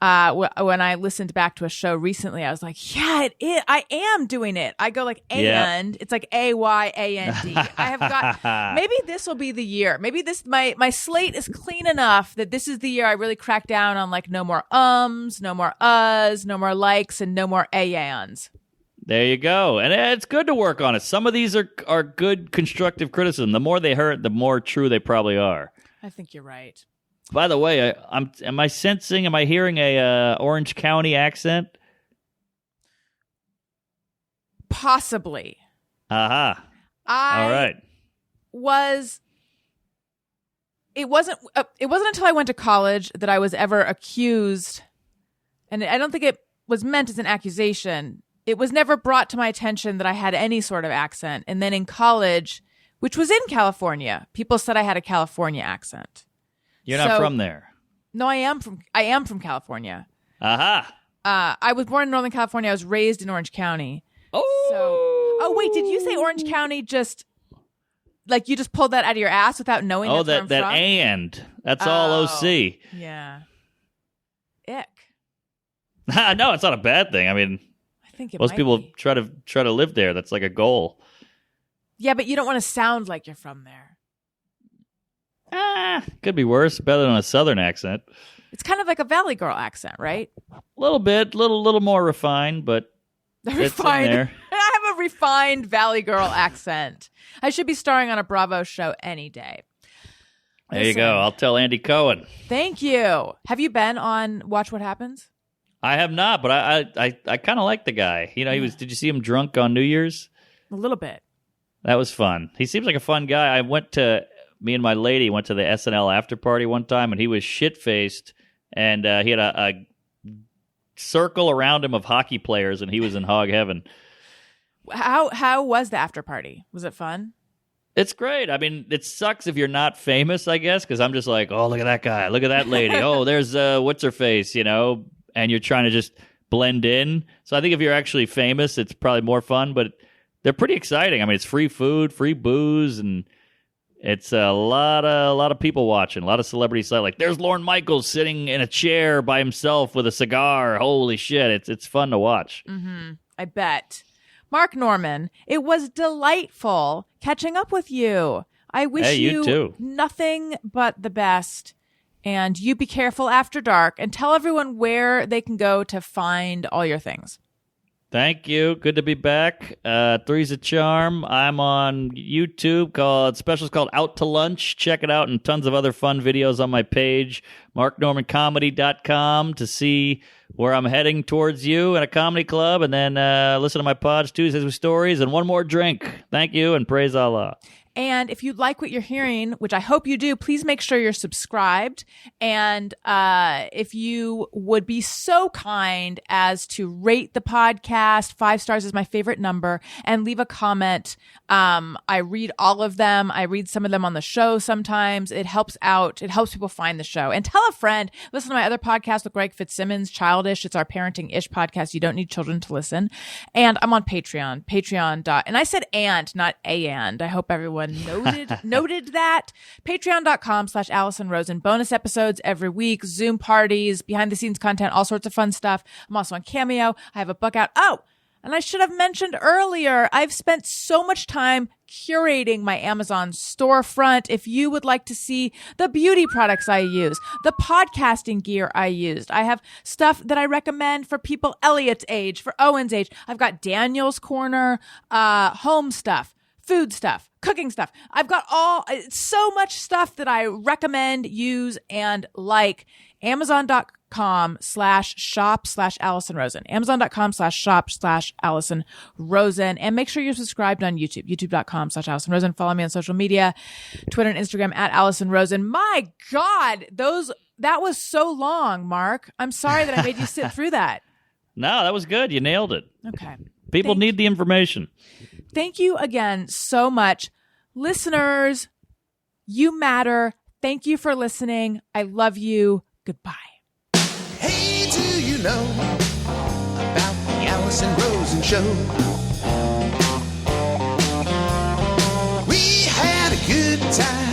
Speaker 1: when I listened back to a show recently, I was like, yeah, I am doing it. I go like, and it's like AYAND. I have got, maybe this will be the year. Maybe my slate is clean enough that this is the year I really crack down on like no more ums, no more no more likes, and no more AYANs.
Speaker 4: There you go. And it's good to work on it. Some of these are good constructive criticism. The more they hurt, the more true they probably are.
Speaker 1: I think you're right.
Speaker 4: By the way, am I hearing a Orange County accent?
Speaker 1: Possibly.
Speaker 4: Aha. All right.
Speaker 1: It wasn't until I went to college that I was ever accused, and I don't think it was meant as an accusation. It was never brought to my attention that I had any sort of accent. And then in college, which was in California, people said I had a California accent.
Speaker 4: You're not from there.
Speaker 1: No, I am from California.
Speaker 4: Aha.
Speaker 1: I was born in Northern California. I was raised in Orange County.
Speaker 4: Oh.
Speaker 1: Wait, did you say Orange County just like you just pulled that out of your ass without knowing that's where I'm
Speaker 4: that
Speaker 1: from?
Speaker 4: and. That's all OC.
Speaker 1: Yeah. Ick.
Speaker 4: No, it's not a bad thing. I mean,
Speaker 1: I think
Speaker 4: most
Speaker 1: might
Speaker 4: people
Speaker 1: be.
Speaker 4: try to live there. That's like a goal.
Speaker 1: Yeah, but you don't want to sound like you're from there.
Speaker 4: Could be worse. Better than a Southern accent.
Speaker 1: It's kind of like a Valley Girl accent, right?
Speaker 4: A little bit, little more refined, but it's in there.
Speaker 1: I have a refined Valley Girl accent. I should be starring on a Bravo show any day.
Speaker 4: There you go. I'll tell Andy Cohen.
Speaker 1: Thank you. Have you been on Watch What Happens?
Speaker 4: I have not, but I kind of like the guy. He was. Did you see him drunk on New Year's?
Speaker 1: A little bit.
Speaker 4: That was fun. He seems like a fun guy. Me and my lady went to the SNL after party one time, and he was shit-faced, and he had a circle around him of hockey players, and he was in hog heaven.
Speaker 1: How was the after party? Was it fun?
Speaker 4: It's great. I mean, it sucks if you're not famous, I guess, because I'm just like, oh, look at that guy. Look at that lady. Oh, there's what's-her-face, you know, and you're trying to just blend in. So I think if you're actually famous, it's probably more fun, but they're pretty exciting. I mean, it's free food, free booze, and it's a lot of people watching, a lot of celebrities. Like, there's Lorne Michaels sitting in a chair by himself with a cigar. Holy shit, it's fun to watch.
Speaker 1: Mm-hmm. I bet. Mark Norman, it was delightful catching up with you. I wish
Speaker 4: you too.
Speaker 1: Nothing but the best. And you be careful after dark, and tell everyone where they can go to find all your things.
Speaker 4: Thank you. Good to be back. Three's a Charm. I'm on YouTube. Special's called Out to Lunch. Check it out, and tons of other fun videos on my page, marknormancomedy.com, to see where I'm heading towards you in a comedy club, and then listen to my pods, Tuesdays with Stories, and one more drink. Thank you, and praise Allah.
Speaker 1: And if you like what you're hearing, which I hope you do, please make sure you're subscribed. And if you would be so kind as to rate the podcast, 5 stars is my favorite number, and leave a comment. I read all of them. I read some of them on the show sometimes. It helps out. It helps people find the show. And tell a friend. Listen to my other podcast with Greg Fitzsimmons, Childish. It's our parenting-ish podcast. You don't need children to listen. And I'm on Patreon, and I said and, not and. I hope everyone noted that. Patreon.com/Allison Rosen. Bonus episodes every week, Zoom parties, behind the scenes content, all sorts of fun stuff. I'm also on Cameo. I have a book out. Oh, and I should have mentioned earlier, I've spent so much time curating my Amazon storefront. If you would like to see the beauty products I use, the podcasting gear I used, I have stuff that I recommend for people Elliot's age, for Owen's age. I've got Daniel's Corner, home stuff, food stuff, cooking stuff. I've got so much stuff that I recommend, use, and like. Amazon.com/shop/Allison Rosen. Amazon.com/shop/Allison Rosen. And make sure you're subscribed on YouTube. YouTube.com/Allison Rosen. Follow me on social media, Twitter and Instagram @Allison Rosen. My God, that was so long, Mark. I'm sorry that I made you sit through that.
Speaker 4: No, that was good. You nailed it.
Speaker 1: Okay.
Speaker 4: People need the information.
Speaker 1: Thank you again so much. Listeners, you matter. Thank you for listening. I love you. Goodbye.
Speaker 3: Hey, do you know about the Allison Rosen Show? We had a good time.